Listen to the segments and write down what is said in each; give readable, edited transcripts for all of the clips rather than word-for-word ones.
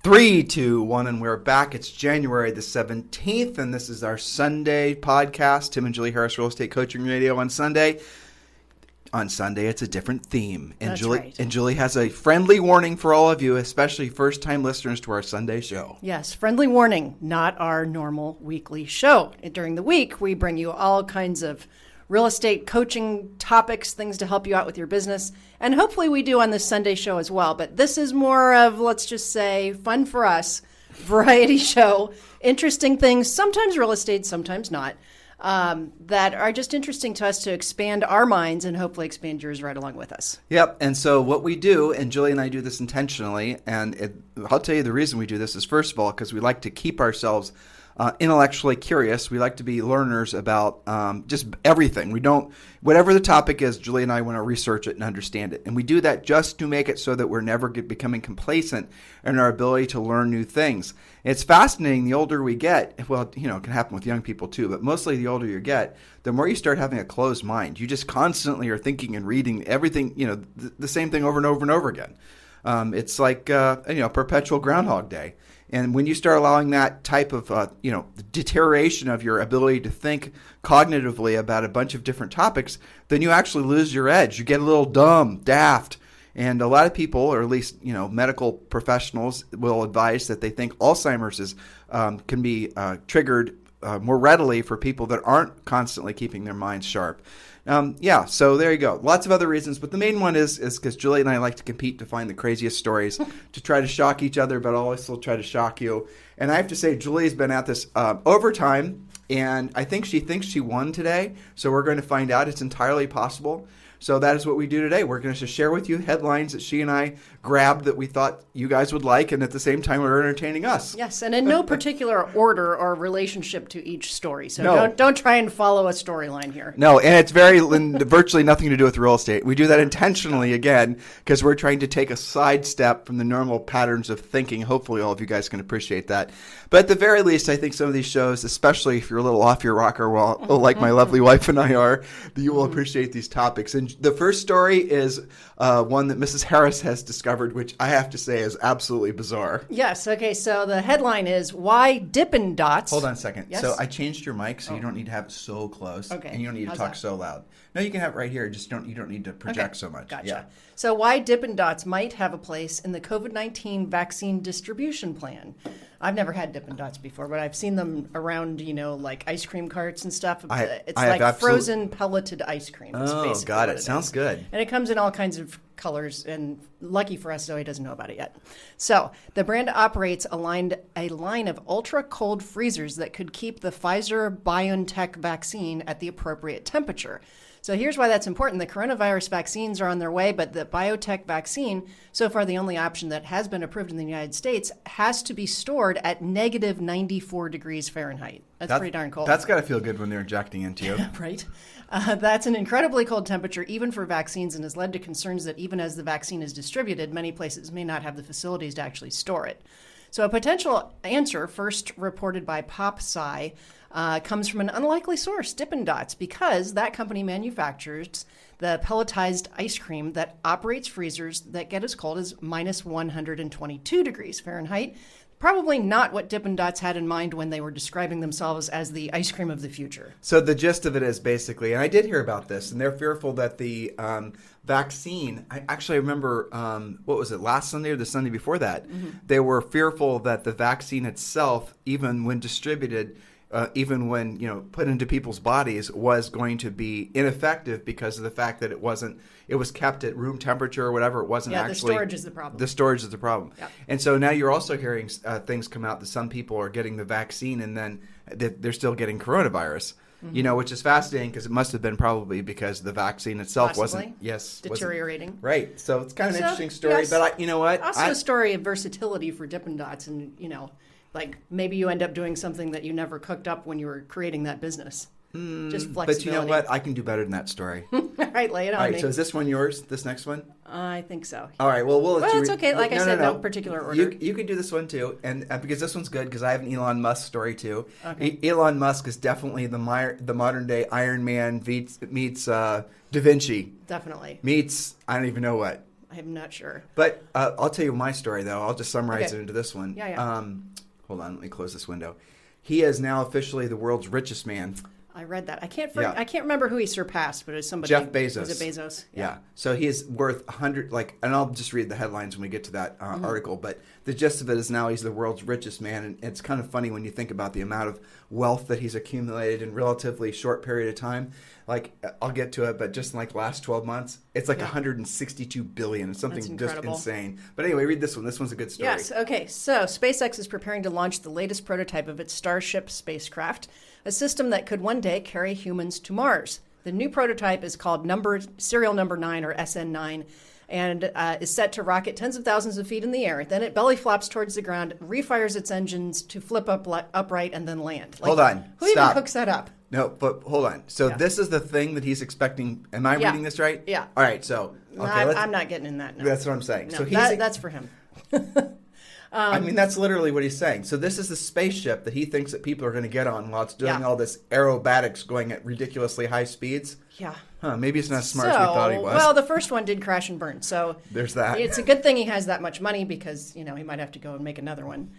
3, 2, 1, and we're back. It's January the 17th, and this is our Sunday podcast, Tim and Juli Harris Real Estate Coaching Radio on Sunday. On Sunday, it's a different theme. And That's Juli, right. And Juli has a friendly warning for all of you, especially first-time listeners to our Sunday show. Yes, friendly warning, not our normal weekly show. During the week, we bring you all kinds of real estate coaching topics, things to help you out with your business. And hopefully we do on this Sunday show as well. But this is more of, let's just say, fun for us, variety show, interesting things, sometimes real estate, sometimes not, that are just interesting to us to expand our minds and hopefully expand yours right along with us. Yep, and so what we do, and Juli and I do this intentionally, and I'll tell you the reason we do this is, first of all, because we like to keep ourselves intellectually curious. We like to be learners about just everything. We don't, whatever the topic is, Juli and I want to research it and understand it. And we do that just to make it so that we're never becoming complacent in our ability to learn new things. It's fascinating. The older we get, well, you know, it can happen with young people too, but mostly the older you get, the more you start having a closed mind. You just constantly are thinking and reading everything, you know, the same thing over and over and over again. It's like, perpetual Groundhog Day. And when you start allowing that type of, deterioration of your ability to think cognitively about a bunch of different topics, then you actually lose your edge. You get a little dumb, daft. And a lot of people, or at least, medical professionals will advise that they think Alzheimer's can be triggered more readily for people that aren't constantly keeping their minds sharp. So there you go. Lots of other reasons, but the main one is because Juli and I like to compete to find the craziest stories to try to shock each other, but also try to shock you. And I have to say, Juli's been at this over time, and I think she thinks she won today, so we're going to find out. It's entirely possible. So that is what we do today. We're going to share with you headlines that she and I grabbed that we thought you guys would like, and at the same time, we're entertaining us. Yes, and in no particular order or relationship to each story. So don't try and follow a storyline here. No, and it's virtually nothing to do with real estate. We do that intentionally, again, because we're trying to take a sidestep from the normal patterns of thinking. Hopefully all of you guys can appreciate that. But at the very least, I think some of these shows, especially if you're a little off your rocker, like my lovely wife and I are, you will appreciate these topics. And the first story is one that Mrs. Harris has discovered, which I have to say is absolutely bizarre. Yes. Okay. So the headline is "Why Dippin' Dots." Hold on a second. Yes? So I changed your mic, so you don't need to have it so close. Okay. And you don't need to talk so loud. No, you can have it right here. Just you don't need to project so much. Gotcha. Yeah. So why Dippin' Dots might have a place in the COVID-19 vaccine distribution plan. I've never had Dippin' Dots before, but I've seen them around, like ice cream carts and stuff. It's like frozen pelleted ice cream. Oh, got it. Sounds good. And it comes in all kinds of colors, and lucky for us, Zoe doesn't know about it yet. So the brand operates a line of ultra-cold freezers that could keep the Pfizer-BioNTech vaccine at the appropriate temperature. So here's why that's important. The coronavirus vaccines are on their way, but the biotech vaccine, so far the only option that has been approved in the United States, has to be stored at negative 94 degrees Fahrenheit. That's pretty darn cold. That's got to feel good when they're injecting into you. Right. That's an incredibly cold temperature, even for vaccines, and has led to concerns that even as the vaccine is distributed, many places may not have the facilities to actually store it. So a potential answer, first reported by PopSci, comes from an unlikely source, Dippin' Dots, because that company manufactures the pelletized ice cream that operates freezers that get as cold as minus 122 degrees Fahrenheit. Probably not what Dippin' Dots had in mind when they were describing themselves as the ice cream of the future. So the gist of it is basically, and I did hear about this, and they're fearful that the vaccine, I actually remember, what was it, last Sunday or the Sunday before that? Mm-hmm. They were fearful that the vaccine itself, even when distributed, even when put into people's bodies, was going to be ineffective because of the fact that it was kept at room temperature or whatever. It wasn't actually. The storage is the problem. The storage is the problem. Yep. And so now you're also hearing things come out that some people are getting the vaccine and then they're still getting coronavirus. Mm-hmm. Which is fascinating because it must have been probably because the vaccine itself wasn't deteriorating. Right. So it's kind of an interesting story. Yes. But you know what? Also a story of versatility for Dippin' Dots, and like maybe you end up doing something that you never cooked up when you were creating that business. Just flexibility. But you know what? I can do better than that story. All right, lay it on me. All right, so is this one yours, this next one? I think so. All right, well, we'll let you... Well, it's okay. Like I said, no particular order. You can do this one, too, and because this one's good, because I have an Elon Musk story, too. Okay. Elon Musk is definitely the modern-day Iron Man meets Da Vinci. Definitely. Meets, I don't even know what. I'm not sure. But I'll tell you my story, though. I'll just summarize it into this one. Yeah. Hold on. Let me close this window. He is now officially the world's richest man. I read that. I can't remember who he surpassed, but it was somebody. Jeff Bezos. Was it Bezos? Yeah. So he is worth 100, and I'll just read the headlines when we get to that article, but the gist of it is now he's the world's richest man, and it's kind of funny when you think about the amount of wealth that he's accumulated in a relatively short period of time. Like, I'll get to it, but just in last 12 months, it's 162 billion. It's something just insane. But anyway, read this one. This one's a good story. Yes. Okay. So SpaceX is preparing to launch the latest prototype of its Starship spacecraft, a system that could one day carry humans to Mars. The new prototype is called serial number 9, or SN9, and is set to rocket tens of thousands of feet in the air. Then it belly flops towards the ground, refires its engines to flip upright, and then land. Hold on. Who even hooks that up? No, but hold on. So this is the thing that he's expecting. Am I reading this right? Yeah. All right. So I'm not getting in that. No. That's what I'm saying. No, so that's for him. I mean, that's literally what he's saying. So this is the spaceship that he thinks that people are going to get on while it's doing all this aerobatics going at ridiculously high speeds. Yeah. Huh, maybe it's not as smart as we thought he was. Well, the first one did crash and burn. So there's that. It's a good thing he has that much money because, he might have to go and make another one.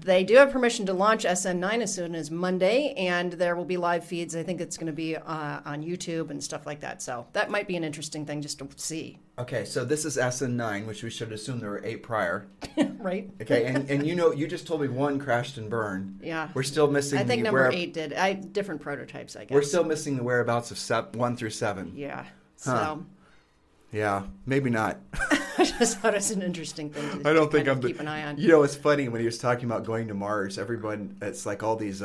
They do have permission to launch SN9 as soon as Monday, and there will be live feeds. I think it's going to be on YouTube and stuff like that. So that might be an interesting thing just to see. Okay, so this is SN9, which we should assume there were 8 prior. Right. Okay, and you just told me one crashed and burned. Yeah. We're still missing. I think number 8 did. Different prototypes, I guess. We're still missing the whereabouts of 1 through 7. Yeah. Huh. So. Yeah, maybe not. I just thought it was an interesting thing to I don't think keep an eye on. It's funny when he was talking about going to Mars. Everyone, it's like all these,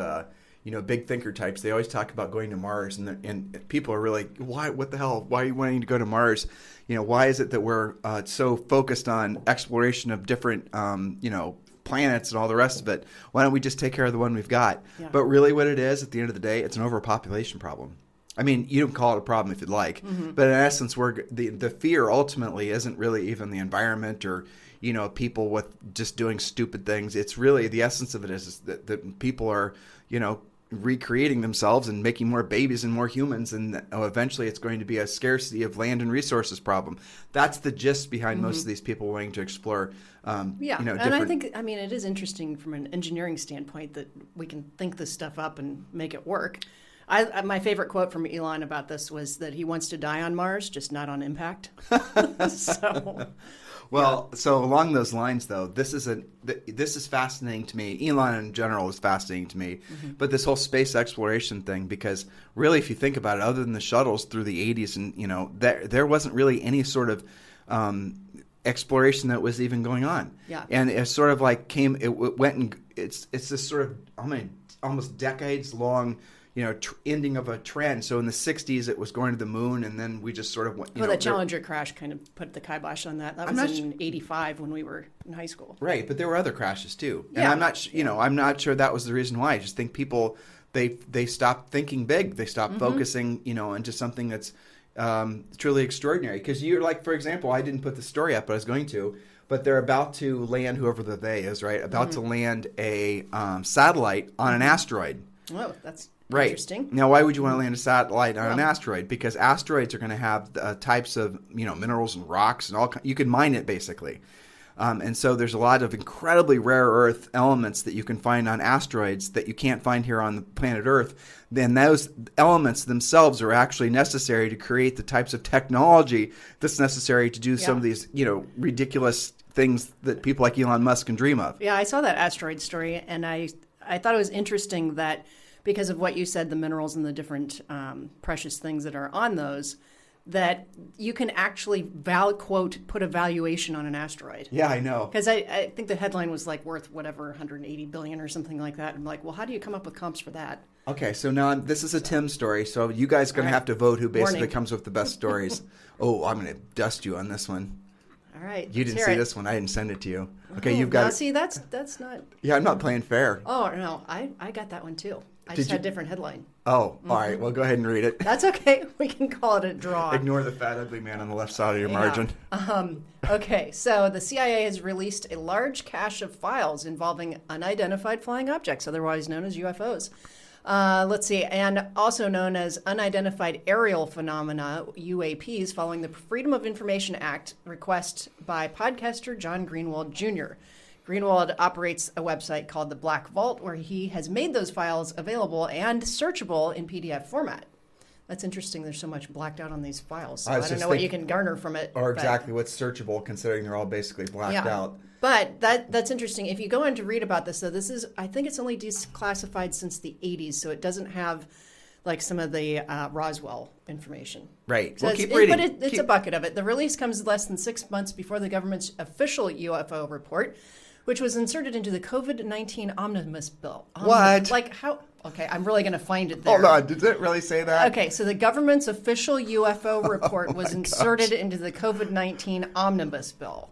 big thinker types. They always talk about going to Mars, and people are really, why? What the hell? Why are you wanting to go to Mars? Why is it that we're so focused on exploration of different, planets and all the rest of it? Why don't we just take care of the one we've got? Yeah. But really, what it is at the end of the day, it's an overpopulation problem. I mean, you can call it a problem if you'd like, but in essence, the fear ultimately isn't really even the environment or people with just doing stupid things. It's really the essence of it is that people are recreating themselves and making more babies and more humans, and eventually it's going to be a scarcity of land and resources problem. That's the gist behind most of these people wanting to explore. And I think it is interesting from an engineering standpoint that we can think this stuff up and make it work. My favorite quote from Elon about this was that he wants to die on Mars, just not on impact. So along those lines, though, this is fascinating to me. Elon in general is fascinating to me, but this whole space exploration thing, because really, if you think about it, other than the shuttles through the 80s, and there wasn't really any sort of exploration that was even going on. Yeah, and it sort of went and it's this sort of almost decades long. Ending of a trend. So in the 60s, it was going to the moon, and then we just sort of went. The Challenger crash kind of put the kibosh on that. That was in '85 when we were in high school. Right, but there were other crashes too, yeah. And I'm not sure that was the reason why. I just think people they stopped thinking big. They stopped focusing, into something that's truly extraordinary. Because you're like, for example, I didn't put the story up, but I was going to. But they're about to land, whoever the they is, right? About to land a satellite on an asteroid. Oh, that's. Right. Interesting. Now, why would you want to land a satellite on an asteroid? Because asteroids are going to have types of minerals and rocks and you can mine it basically, and so there's a lot of incredibly rare earth elements that you can find on asteroids that you can't find here on the planet Earth. Then those elements themselves are actually necessary to create the types of technology that's necessary to do some of these ridiculous things that people like Elon Musk can dream of. Yeah, I saw that asteroid story, and I thought it was interesting that. Because of what you said, the minerals and the different precious things that are on those, that you can actually, quote, put a valuation on an asteroid. Yeah, I know. Because I think the headline was worth whatever, 180 billion or something like that. I'm like, well, how do you come up with comps for that? Okay, so now this is a Tim story, so you guys are going to have to vote who basically comes with the best stories. Oh, I'm going to dust you on this one. All right. You didn't see this one. I didn't send it to you. Okay, you've got. Now, see, that's not. Yeah, I'm not playing fair. Oh no, I got that one too. I just had a different headline. Oh, all right. Well, go ahead and read it. That's okay. We can call it a draw. Ignore the fat, ugly man on the left side of your margin. Okay, so the CIA has released a large cache of files involving unidentified flying objects, otherwise known as UFOs. Let's see, and also known as Unidentified Aerial Phenomena, UAPs, following the Freedom of Information Act request by podcaster John Greenwald Jr. Greenwald operates a website called The Black Vault, where he has made those files available and searchable in PDF format. That's interesting. There's so much blacked out on these files. So I don't know what you can garner from it. Or exactly what's searchable, considering they're all basically blacked out. But that's interesting. If you go in to read about this, though, I think it's only declassified since the 80s, so it doesn't have like some of the Roswell information. Right. So well, keep reading. But it's a bucket of it. The release comes less than 6 months before the government's official UFO report, which was inserted into the COVID-19 omnibus bill. What? Like how? Okay, I'm really going to find it there. Hold on. Did it really say that? Okay, so the government's official UFO report was inserted into the COVID-19 omnibus bill.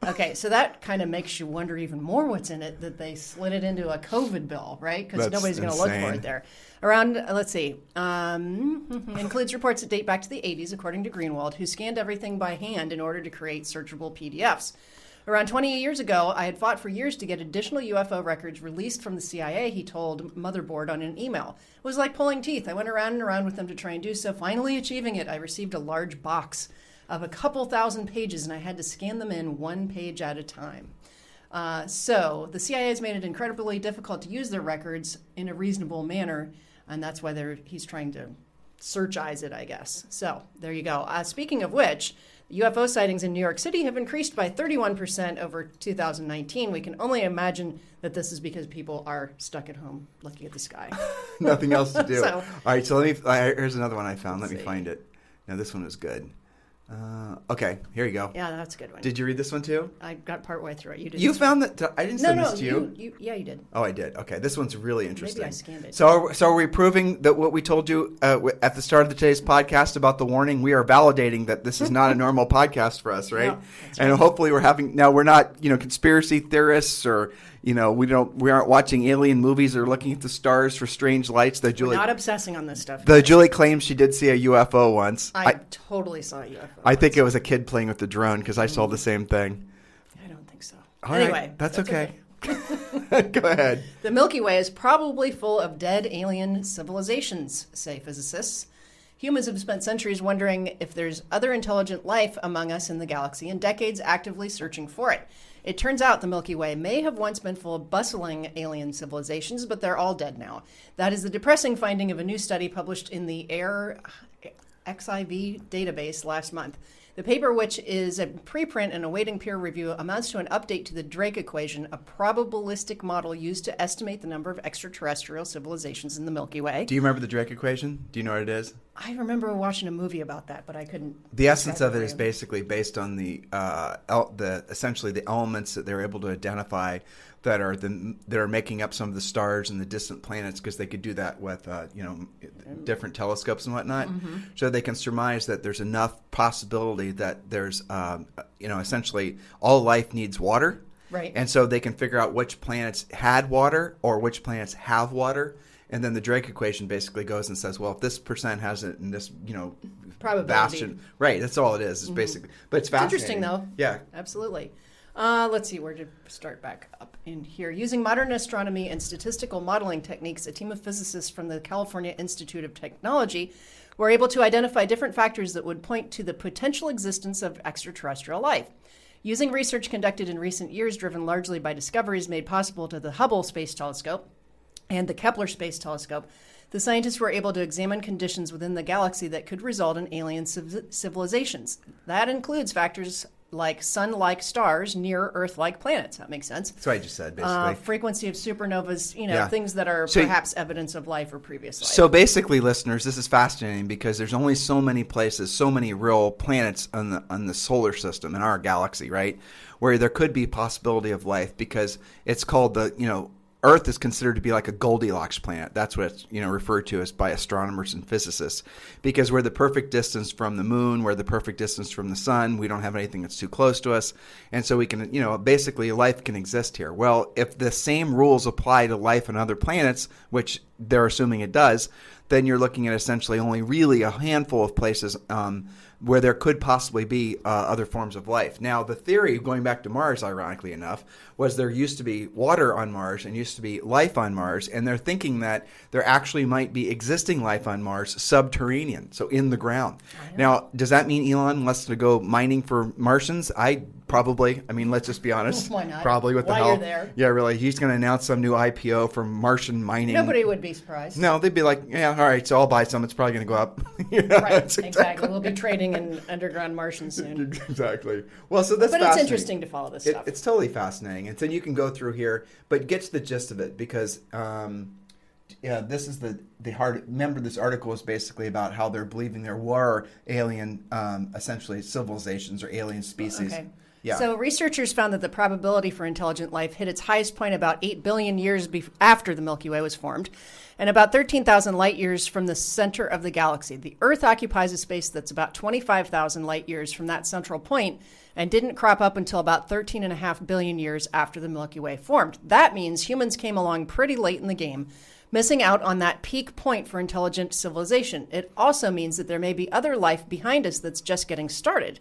Okay, so that kind of makes you wonder even more what's in it, that they slid it into a COVID bill, right? Because nobody's going to look for it there. Around, let's see, includes reports that date back to the 80s, according to Greenwald, who scanned everything by hand in order to create searchable PDFs. Around 20 years ago, I had fought for years to get additional UFO records released from the CIA, he told Motherboard on an email. It was like pulling teeth. I went around and around with them to try and do so. Finally achieving it, I received a large box of a couple thousand pages, and I had to scan them in one page at a time. So the CIA has made it incredibly difficult to use their records in a reasonable manner, and that's why he's trying to searchize it, I guess. So there you go. Speaking of which, UFO sightings in New York City have increased by 31% over 2019. We can only imagine that this is because people are stuck at home looking at the sky. Nothing else to do. So, all right, so here's another one I found. Let me find it. Now, this one is good. Okay, here you go. Yeah, that's a good one. Did you read this one too? I got partway through it. You did. You found that? I didn't send this to you. Yeah, you did. Oh, I did. Okay, this one's really interesting. Maybe I scanned it. So are we proving that what we told you at the start of today's podcast about the warning? We are validating that this is not a normal podcast for us, right? No, that's right. And hopefully we're not conspiracy theorists or we aren't watching alien movies or looking at the stars for strange lights. That Julie, we're not obsessing on this stuff. Julie claims she did see a UFO once. I totally saw a UFO. I think it was a kid playing with the drone because I saw the same thing. I don't think so. Anyway, Right, that's okay. Go ahead. The Milky Way is probably full of dead alien civilizations, say physicists. Humans have spent centuries wondering if there's other intelligent life among us in the galaxy and decades actively searching for it. It turns out the Milky Way may have once been full of bustling alien civilizations, but they're all dead now. That is the depressing finding of a new study published in the Air XIV database last month. The paper, which is a preprint and awaiting peer review, amounts to an update to the Drake equation, a probabilistic model used to estimate the number of extraterrestrial civilizations in the Milky Way. Do you remember the Drake equation? Do you know what it is? I remember watching a movie about that, but I couldn't. The essence of it is basically based on essentially the elements that they're able to identify that are making up some of the stars and the distant planets, because they could do that with different telescopes and whatnot. Mm-hmm. So they can surmise that there's enough possibility that there's essentially all life needs water. Right. And so they can figure out which planets had water or which planets have water. And then the Drake equation basically goes and says, well, if this percent has it in this, probability. Right, that's all it is. It's basically, but it's fascinating. Interesting, though. Yeah. Absolutely. Let's see where to start back up in here. Using modern astronomy and statistical modeling techniques, a team of physicists from the California Institute of Technology were able to identify different factors that would point to the potential existence of extraterrestrial life. Using research conducted in recent years, driven largely by discoveries made possible to the Hubble Space Telescope and the Kepler Space Telescope, the scientists were able to examine conditions within the galaxy that could result in alien civilizations. That includes factors like sun-like stars near Earth-like planets. That makes sense. That's what I just said, basically. Frequency of supernovas, things that are perhaps evidence of life or previous life. So basically, listeners, this is fascinating because there's only so many places, so many real planets on the solar system in our galaxy, right, where there could be possibility of life, because it's called Earth is considered to be like a Goldilocks planet. That's what it's referred to as by astronomers and physicists, because we're the perfect distance from the moon, we're the perfect distance from the sun. We don't have anything that's too close to us, and so we can, basically life can exist here. Well, if the same rules apply to life on other planets, which they're assuming it does, then you're looking at essentially only really a handful of places where there could possibly be other forms of life. Now, the theory, going back to Mars, ironically enough, was there used to be water on Mars and used to be life on Mars, and they're thinking that there actually might be existing life on Mars subterranean, so in the ground. Now, does that mean Elon wants to go mining for Martians? Probably. I mean, let's just be honest. Why not? Probably with the While help. you're there. Yeah, really. He's going to announce some new IPO for Martian mining. Nobody would be surprised. No, they'd be like, yeah, all right, so I'll buy some. It's probably going to go up. Right, exactly. We'll be trading in underground Martian soon. Exactly. Well, so that's But fascinating. it's interesting to follow this stuff. It's totally fascinating. And so you can go through here, but get to the gist of it because this is the hard. Remember, this article is basically about how they're believing there were alien, essentially civilizations or alien species. Okay. Yeah. So researchers found that the probability for intelligent life hit its highest point about 8 billion years after the Milky Way was formed, and about 13,000 light years from the center of the galaxy. The Earth occupies a space that's about 25,000 light years from that central point and didn't crop up until about 13.5 billion years after the Milky Way formed. That means humans came along pretty late in the game, missing out on that peak point for intelligent civilization. It also means that there may be other life behind us that's just getting started.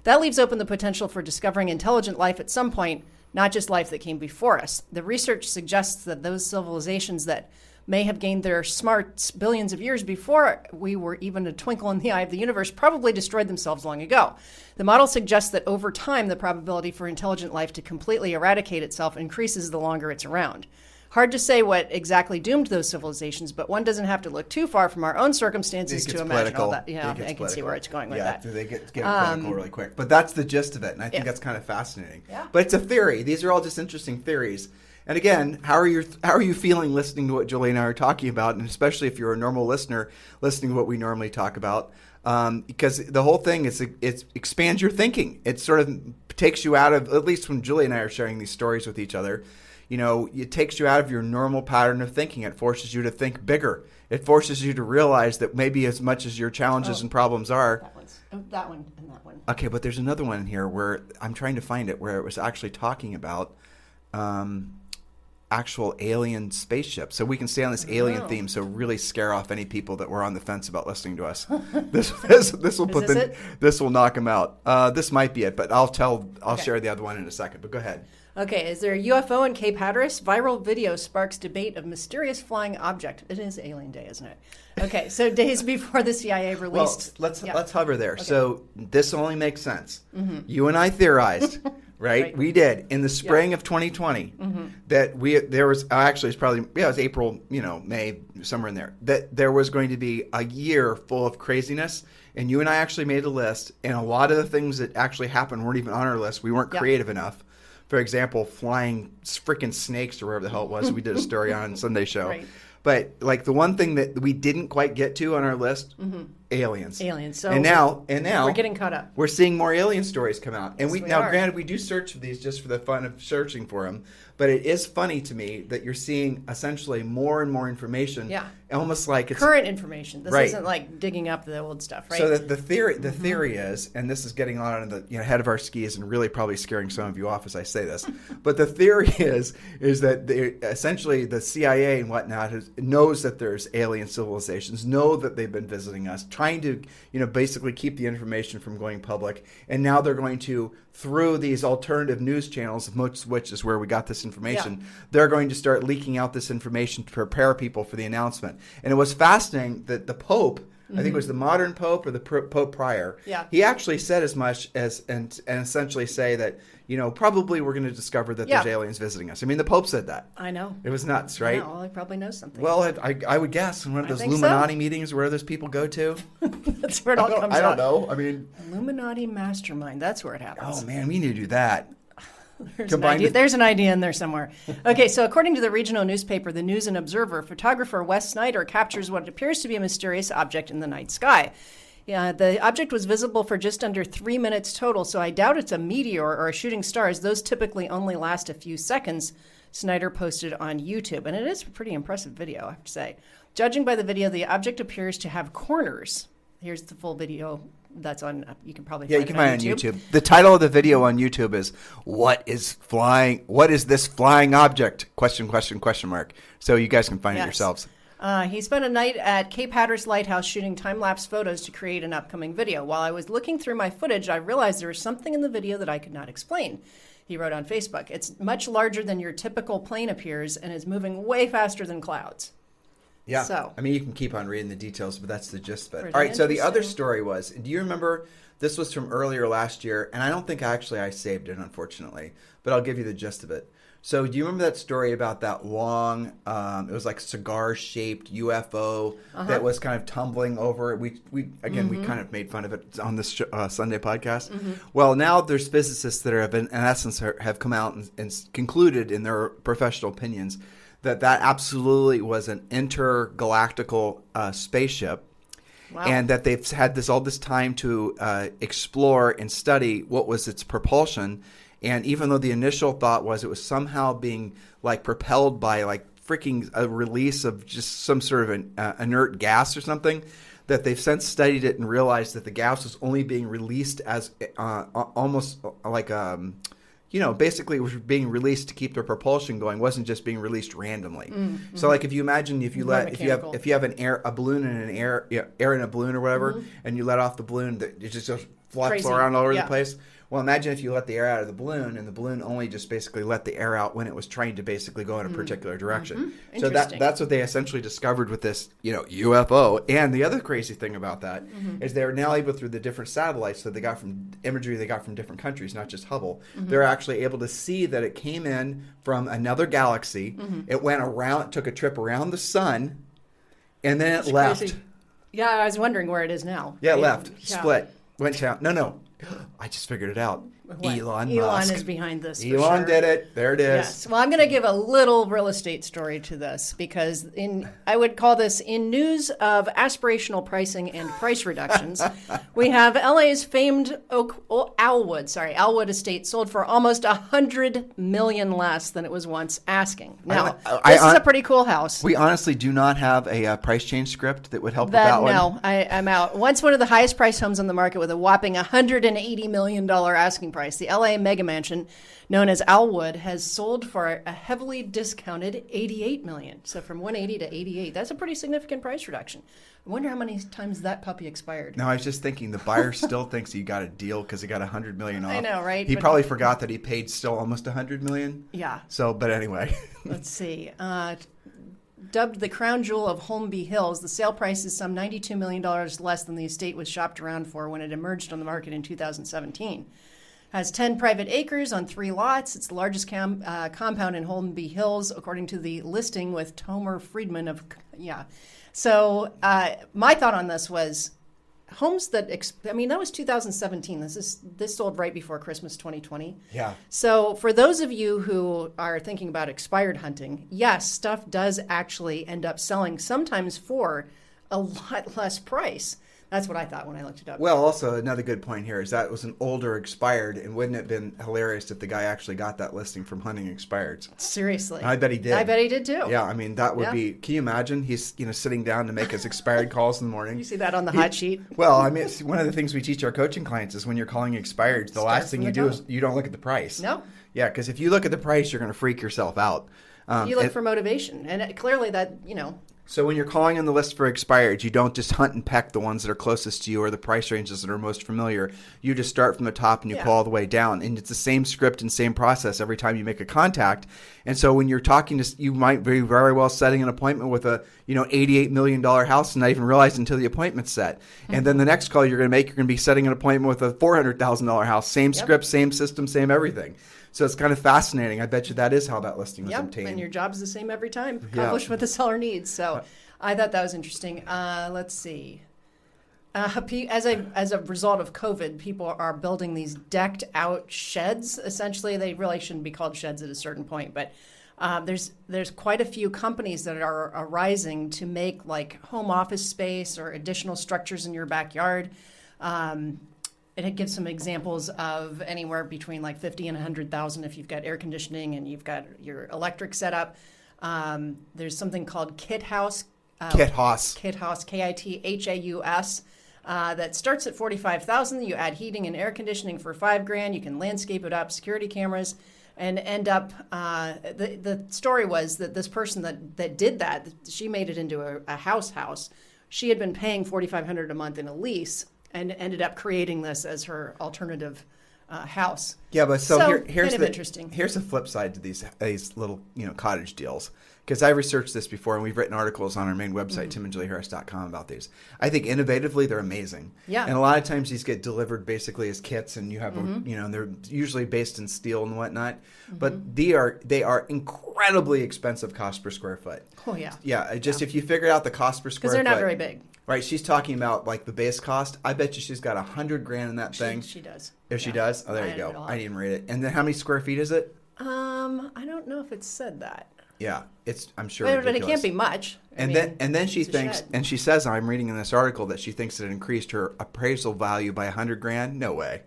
That leaves open the potential for discovering intelligent life at some point, not just life that came before us. The research suggests that those civilizations that may have gained their smarts billions of years before we were even a twinkle in the eye of the universe probably destroyed themselves long ago. The model suggests that over time, the probability for intelligent life to completely eradicate itself increases the longer it's around. Hard to say what exactly doomed those civilizations, but one doesn't have to look too far from our own circumstances to imagine all that. Yeah, I can see where it's going with that. Yeah, they get political really quick. But that's the gist of it, and I think that's kind of fascinating. Yeah. But it's a theory. These are all just interesting theories. And again, how are you feeling listening to what Julie and I are talking about, and especially if you're a normal listener listening to what we normally talk about? Because the whole thing is it expands your thinking. It sort of takes you out of, at least when Julie and I are sharing these stories with each other, it takes you out of your normal pattern of thinking. It forces you to think bigger. It forces you to realize that maybe as much as your challenges and problems are. That one and that one. Okay, but there's another one in here where I'm trying to find it, where it was actually talking about actual alien spaceships. So we can stay on this alien theme, so really scare off any people that were on the fence about listening to us. This will knock them out. This might be it, but I'll share the other one in a second. But go ahead. Okay, is there a UFO in Cape Hatteras? Viral video sparks debate of mysterious flying object. It is Alien Day, isn't it? Okay, so days before the CIA released... Well, let's hover there. Okay. So this only makes sense. Mm-hmm. You and I theorized, right? We did in the spring of 2020 that there was actually it was April, May, somewhere in there, that there was going to be a year full of craziness. And you and I actually made a list, and a lot of the things that actually happened weren't even on our list. We weren't creative enough. For example, flying freaking snakes or whatever the hell it was. We did a story on Sunday show. Right. But like the one thing that we didn't quite get to on our list, aliens. So and now we're getting caught up. We're seeing more alien stories come out. And yes, granted, we do search for these just for the fun of searching for them. But it is funny to me that you're seeing essentially more and more information. Yeah. Almost like it's current information. This isn't like digging up the old stuff, right? So the theory is, and this is getting on the head of our skis and really probably scaring some of you off as I say this, but the theory is that essentially the CIA and whatnot knows that there's alien civilizations, know that they've been visiting us, trying to basically keep the information from going public, and now they're going to, through these alternative news channels, most of which is where we got this information, they're going to start leaking out this information to prepare people for the announcement. And it was fascinating that the Pope, I think it was the modern Pope or the Pope prior, he actually said as much as and essentially say that, probably we're going to discover that there's aliens visiting us. I mean, the Pope said that. I know. It was nuts, right? Well, he probably knows something. Well, I would guess in one of those Illuminati meetings where those people go to. That's where it all comes out. I don't know. I mean, Illuminati mastermind. That's where it happens. Oh, man, we need to do that. There's an idea in there somewhere. Okay, so according to the regional newspaper, the News and Observer, photographer Wes Snyder captures what appears to be a mysterious object in the night sky. Yeah, the object was visible for just under 3 minutes total, so I doubt it's a meteor or a shooting star, as those typically only last a few seconds, Snyder posted on YouTube. And it is a pretty impressive video, I have to say. Judging by the video, the object appears to have corners. Here's the full video. That's on. You can probably find you can find it on YouTube. The title of the video on YouTube is "What is flying? What is this flying object?" ? So you guys can find it yourselves. He spent a night at Cape Hatteras Lighthouse shooting time-lapse photos to create an upcoming video. While I was looking through my footage, I realized there was something in the video that I could not explain. He wrote on Facebook, "It's much larger than your typical plane appears and is moving way faster than clouds." Yeah. So, I mean, you can keep on reading the details, but that's the gist of it. All right. So the other story was, do you remember, this was from earlier last year, and I don't think I saved it, unfortunately, but I'll give you the gist of it. So do you remember that story about that long, it was like cigar-shaped UFO that was kind of tumbling over? We kind of made fun of it on this Sunday podcast. Well, now there's physicists that have, in essence, have come out and concluded in their professional opinions that absolutely was an intergalactical spaceship. wow. And that they've had all this time to explore and study what was its propulsion. And even though the initial thought was it was somehow being like propelled by like freaking a release of just some sort of an inert gas or something, that they've since studied it and realized that the gas was only being released as almost like basically it was being released to keep their propulsion going. It wasn't just being released randomly. Mm-hmm. So like if you imagine if you have a balloon and an air in a balloon or whatever, and you let off the balloon, that it just flops around all over the place. Well, imagine if you let the air out of the balloon, and the balloon only just basically let the air out when it was trying to basically go in a particular direction. So that's what they essentially discovered with this, UFO. And the other crazy thing about that is they're now able, through the different satellites that they got from imagery they got from different countries, not just Hubble, they're actually able to see that it came in from another galaxy. It went around, took a trip around the sun, and then it left. Crazy. Yeah, I was wondering where it is now. Yeah, it left, split, went down. No. I just figured it out. What? Elon Musk. Elon is behind this. Elon did it. There it is. Yes. Well, I'm going to give a little real estate story to this because I would call this in news of aspirational pricing and price reductions. We have LA's famed Alwood estate sold for almost $100 million less than it was once asking. Now, this is a pretty cool house. We honestly do not have a price change script that would help with that one. No, I'm out. Once one of the highest priced homes on the market with a whopping $180 million asking price. The LA mega mansion, known as Alwood, has sold for a heavily discounted $88 million. So from $180 to $88, that's a pretty significant price reduction. I wonder how many times that puppy expired. No, I was just thinking the buyer still thinks he got a deal because he got $100 million off. I know, right? He probably forgot that he paid still almost $100 million. Yeah. So, but anyway. Let's see. Dubbed the crown jewel of Holmby Hills, the sale price is some $92 million less than the estate was shopped around for when it emerged on the market in 2017. Has 10 private acres on 3 lots. It's the largest compound in Holmby Hills, according to the listing with Tomer Friedman of, So my thought on this was homes that, that was 2017. This sold right before Christmas 2020. Yeah. So for those of you who are thinking about expired hunting, yes, stuff does actually end up selling sometimes for a lot less price. That's what I thought when I looked it up. Well, also another good point here is that it was an older expired, and wouldn't it have been hilarious if the guy actually got that listing from hunting expireds? Seriously. I bet he did. I bet he did too. Yeah, I mean, that would be, can you imagine? He's, sitting down to make his expired calls in the morning. You see that on the hot sheet? Well, I mean, it's one of the things we teach our coaching clients is when you're calling expireds, the last thing you do is you don't look at the price. No. Yeah, because if you look at the price, you're going to freak yourself out. You look for motivation. And clearly that, So when you're calling on the list for expireds, you don't just hunt and peck the ones that are closest to you or the price ranges that are most familiar. You just start from the top and you call all the way down. And it's the same script and same process every time you make a contact. And so when you're talking to, you might be very well setting an appointment with a, $88 million house and not even realize until the appointment's set. And then the next call you're going to make, you're going to be setting an appointment with a $400,000 house. Same script, same system, same everything. So it's kind of fascinating. I bet you that is how that listing was obtained. And your job's the same every time. Accomplish what the seller needs. So I thought that was interesting. Let's see. As a result of COVID, people are building these decked out sheds. Essentially, they really shouldn't be called sheds at a certain point, but there's quite a few companies that are arising to make like home office space or additional structures in your backyard. It gives some examples of anywhere between like 50 and 100,000 if you've got air conditioning and you've got your electric setup. There's something called Kit House. Kit House, Kithaus, that starts at $45,000. You add heating and air conditioning for $5,000. You can landscape it up, security cameras. and end up, the story was that this person that did that, she made it into a house. She had been paying $4,500 a month in a lease and ended up creating this as her alternative house. Yeah, but here's kind of interesting. Here's the flip side to these little cottage deals. Because I researched this before, and we've written articles on our main website, timandjulieharris.com, about these. I think innovatively they're amazing. Yeah. And a lot of times these get delivered basically as kits, and you have and they're usually based in steel and whatnot. But they are incredibly expensive cost per square foot. Oh yeah. Yeah. If you figure out the cost per square foot, because they're not very big. Right, she's talking about like the base cost. I bet you she's got $100,000 in that thing. She does. If she does, oh, there you go. I didn't read it. And then how many square feet is it? I don't know if it said that. Yeah, I'm sure. But it can't be much. And then she thinks, and she says, I'm reading in this article that she thinks it increased her appraisal value by $100,000. No way.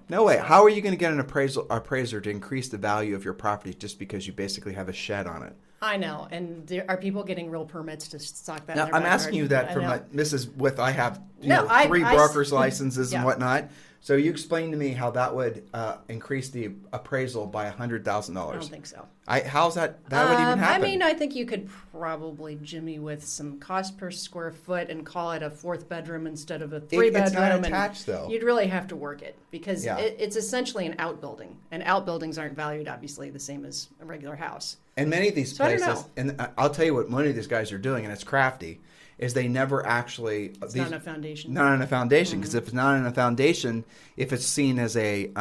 No way. So. How are you going to get an appraiser to increase the value of your property just because you basically have a shed on it? I know. And are people getting real permits to stock that? Now, in their I'm backyard? asking you that from this is with I have 3 broker's licenses and whatnot. So you explain to me how that would increase the appraisal by $100,000. I don't think so. How's that would even happen? I mean, I think you could probably jimmy with some cost per square foot and call it a 4th bedroom instead of a 3-bedroom. It's not attached, though. You'd really have to work it because it's essentially an outbuilding. And outbuildings aren't valued, obviously, the same as a regular house. And many of these places, and I'll tell you what many of these guys are doing, and it's crafty, is they never actually... It's not on a foundation. Not on a foundation, because if it's not on a foundation, if it's seen as a,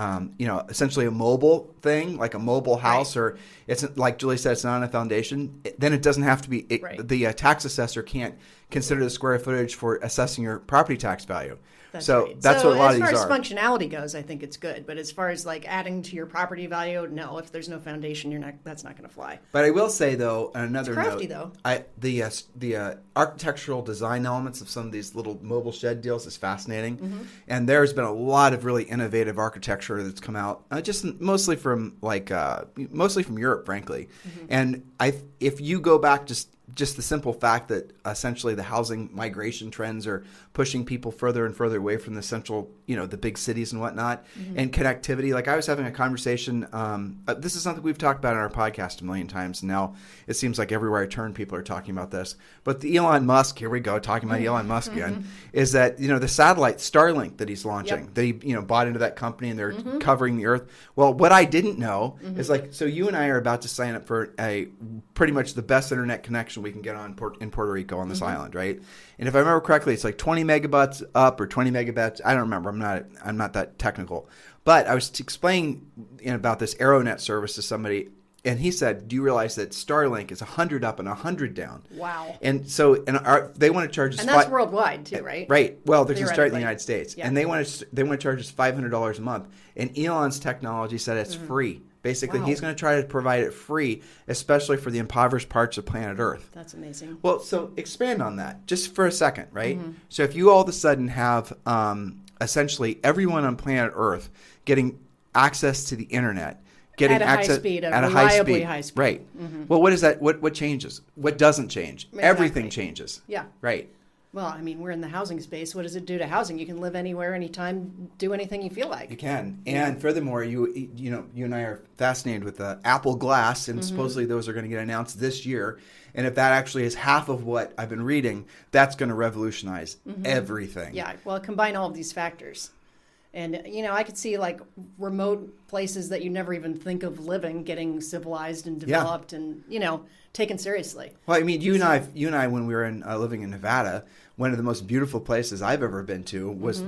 essentially a mobile thing, like a mobile house, or it's like Julie said, it's not on a foundation, then it doesn't have to be... The tax assessor can't consider the square footage for assessing your property tax value. That's what a lot of these are. As far as functionality goes, I think it's good. But as far as like adding to your property value, no. If there's no foundation, that's not going to fly. But I will say though, on another it's crafty, note, though. The architectural design elements of some of these little mobile shed deals is fascinating, and there's been a lot of really innovative architecture that's come out, just mostly from Europe, frankly. And if you go back just the simple fact that essentially the housing migration trends are pushing people further and further away from the central, the big cities and whatnot, and connectivity. Like I was having a conversation. This is something we've talked about on our podcast a million times. And now it seems like everywhere I turn, people are talking about this. But the Elon Musk, here we go, talking about Elon Musk again, is that, the satellite Starlink that he's launching, that he, bought into that company and they're covering the earth. Well, what I didn't know is so you and I are about to sign up for pretty much the best internet connection we can get on in Puerto Rico on this island, right? And if I remember correctly, it's like 20 megabytes up or 20 megabits. I don't remember. I'm not that technical. But I was explaining about this AeroNet service to somebody, and he said, "Do you realize that Starlink is 100 up and 100 down?" Wow. And so, they want to charge us, and that's worldwide too, right? Right. Well, they're going to start in the United States, and they want to charge us $500 a month. And Elon's technology said it's free. Basically, he's going to try to provide it free, especially for the impoverished parts of planet Earth. That's amazing. Well, so expand on that just for a second, right? So if you all of a sudden have essentially everyone on planet Earth getting access to the internet, getting at a access high speed, at a high speed, right? Well, what is that? What changes? What doesn't change? Exactly. Everything changes. Yeah. Right. Well, I mean, we're in the housing space. What does it do to housing? You can live anywhere, anytime, do anything you feel like. You can. And furthermore, you and I are fascinated with the Apple Glass, and supposedly those are going to get announced this year. And if that actually is half of what I've been reading, that's going to revolutionize everything. Yeah. Well, combine all of these factors. And, I could see like remote places that you never even think of living getting civilized and developed and, taken seriously. Well, I mean, you and I, when we were living in Nevada, one of the most beautiful places I've ever been to was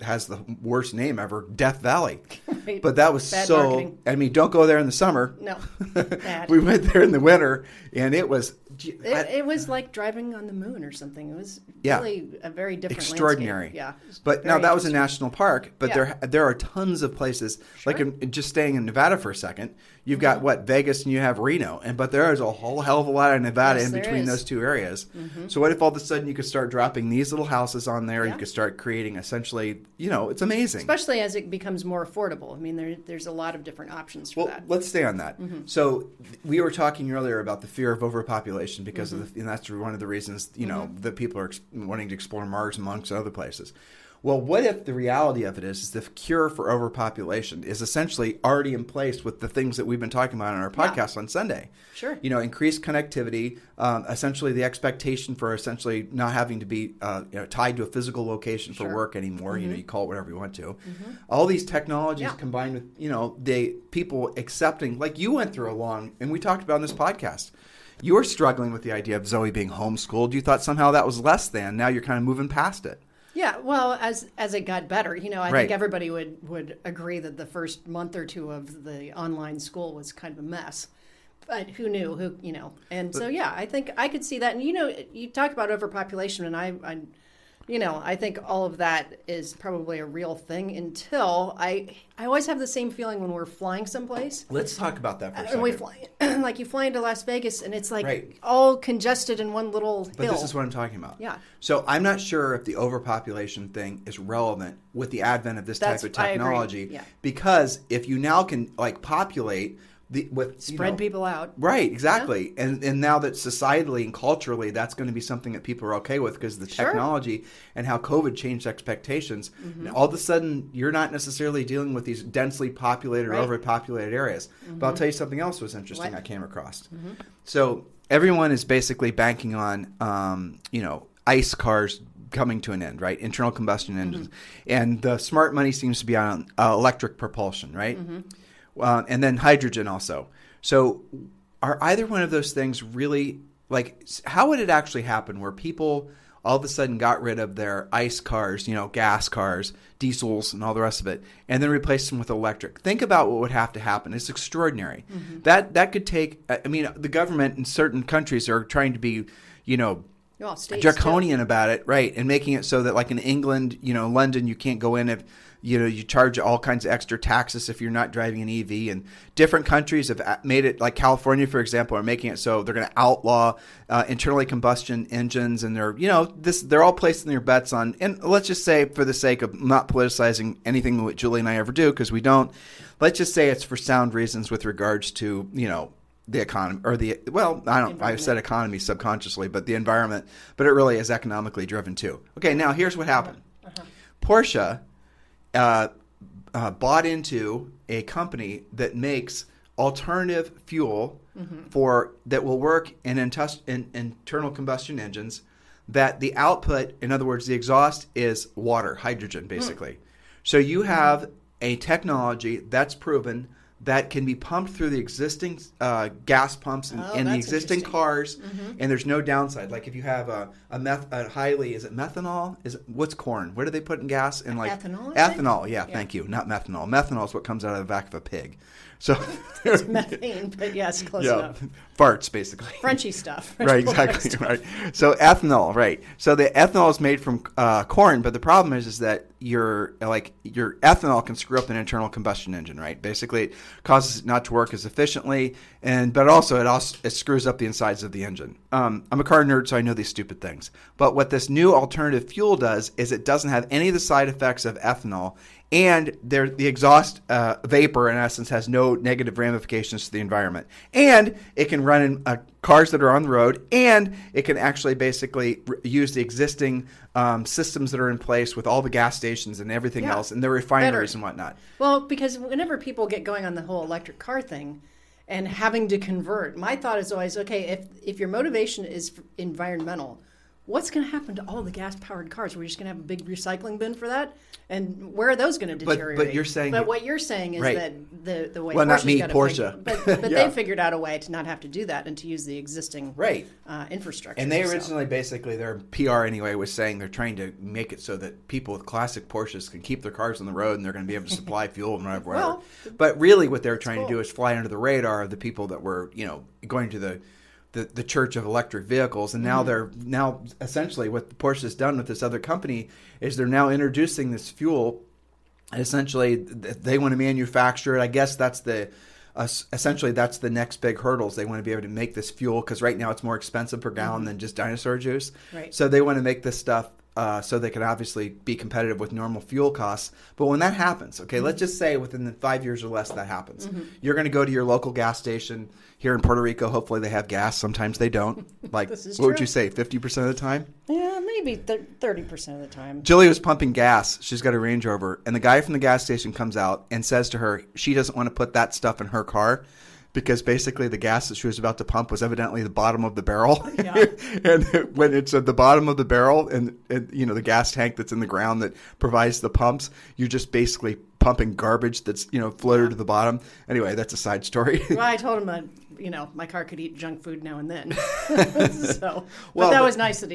has the worst name ever, Death Valley. Right. But that was bad marketing. I mean, don't go there in the summer. No, bad. We went there in the winter, and it was... It was like driving on the moon or something. It was really a very different extraordinary. landscape. Yeah. But now that was a national park, but there are tons of places, like just staying in Nevada for a second, you've got Vegas and you have Reno, but there is a whole hell of a lot of Nevada in between those two areas. So what if all of a sudden you could start dropping these little houses on there, you could start creating essentially, it's amazing. Especially as it becomes more affordable. I mean, there's a lot of different options for that. Let's stay on that. So we were talking earlier about the fear of overpopulation because and that's one of the reasons, that people are wanting to explore Mars amongst other places. Well, what if the reality of it is the cure for overpopulation is essentially already in place with the things that we've been talking about on our podcast on Sunday? Sure. Increased connectivity, essentially the expectation for essentially not having to be tied to a physical location for work anymore. You call it whatever you want to. All these technologies combined with, the people accepting, like you went through and we talked about in this podcast. You were struggling with the idea of Zoe being homeschooled. You thought somehow that was less than. Now you're kind of moving past it. Yeah, well, as it got better, I think everybody would agree that the first month or two of the online school was kind of a mess. But who knew? And so, I think I could see that. And, you talk about overpopulation, and I think all of that is probably a real thing until I always have the same feeling when we're flying someplace. Let's talk about that for a second. And we fly, like you fly into Las Vegas and it's like all congested in one little hill. But this is what I'm talking about. Yeah. So I'm not sure if the overpopulation thing is relevant with the advent of this type of technology. Yeah. Because if you now can populate spread people out. Right, exactly. Yeah. And now that societally and culturally that's going to be something that people are okay with because of the technology and how COVID changed expectations. And all of a sudden you're not necessarily dealing with these densely populated or overpopulated areas. But I'll tell you something else was interesting I came across. So everyone is basically banking on ICE cars coming to an end, right? Internal combustion engines. And the smart money seems to be on electric propulsion, right? And then hydrogen also. So are either one of those things really, how would it actually happen where people all of a sudden got rid of their ICE cars, gas cars, diesels, and all the rest of it, and then replaced them with electric? Think about what would have to happen. It's extraordinary. That could take, the government in certain countries are trying to be, draconian about it, right? And making it so that like in England, London, you can't go in if, you charge all kinds of extra taxes if you're not driving an EV. And different countries have made it, like California, for example, are making it so they're going to outlaw internally combustion engines. And they're all placing their bets on, and let's just say for the sake of not politicizing anything that Julie and I ever do, because we don't, let's just say it's for sound reasons with regards to, the economy or I said economy subconsciously, but the environment, but it really is economically driven too. Okay, now here's what happened. Porsche bought into a company that makes alternative fuel that will work in internal combustion engines, that the output, in other words, the exhaust is water, hydrogen, basically. So you have a technology that's proven that can be pumped through the existing gas pumps in the existing cars, and there's no downside. Like if you have is it methanol? What's corn? What do they put in gas? Ethanol? Ethanol, yeah, thank you. Not methanol. Methanol is what comes out of the back of a pig. So it's methane, but yes, close enough. Farts, basically. Frenchy stuff. Right, exactly. Right. So ethanol, right. So the ethanol is made from corn, but the problem is that your ethanol can screw up an internal combustion engine, right? Basically, it causes it not to work as efficiently, but it screws up the insides of the engine. I'm a car nerd, so I know these stupid things. But what this new alternative fuel does is it doesn't have any of the side effects of ethanol. And the exhaust vapor, in essence, has no negative ramifications to the environment. And it can run in cars that are on the road, and it can actually basically use the existing systems that are in place with all the gas stations and everything else, and the refineries and whatnot. Well, because whenever people get going on the whole electric car thing and having to convert, my thought is always, okay, if your motivation is environmental, what's going to happen to all the gas-powered cars? We're just going to have a big recycling bin for that? And where are those going to deteriorate? But you're saying... But what you're saying is that the way... Well, not me, Porsche. But they figured out a way to not have to do that and to use the existing infrastructure. And they originally, basically, their PR anyway was saying they're trying to make it so that people with classic Porsches can keep their cars on the road and they're going to be able to supply fuel and whatever. Well, but really what they're trying to do is fly under the radar of the people that were, going to the church of electric vehicles, and now essentially what Porsche has done with this other company is they're now introducing this fuel. Essentially, they want to manufacture it. I guess that's essentially that's the next big hurdles. They want to be able to make this fuel because right now it's more expensive per gallon than just dinosaur juice. Right. So they want to make this stuff so they can obviously be competitive with normal fuel costs. But when that happens, okay, let's just say within the 5 years or less that happens, you're going to go to your local gas station here in Puerto Rico. Hopefully they have gas. Sometimes they don't. Like, This is what would true. you say, 50% of the time? Yeah, maybe 30% of the time. Juli was pumping gas. She's got a Range Rover. And the guy from the gas station comes out and says to her she doesn't want to put that stuff in her car because basically the gas that she was about to pump was evidently the bottom of the barrel. Yeah. And when it's at the bottom of the barrel and the gas tank that's in the ground that provides the pumps, you're just basically pumping garbage that's, floated to the bottom. Anyway, that's a side story. Well, I told him that, my car could eat junk food now and then. So, Well, but that but- was nice that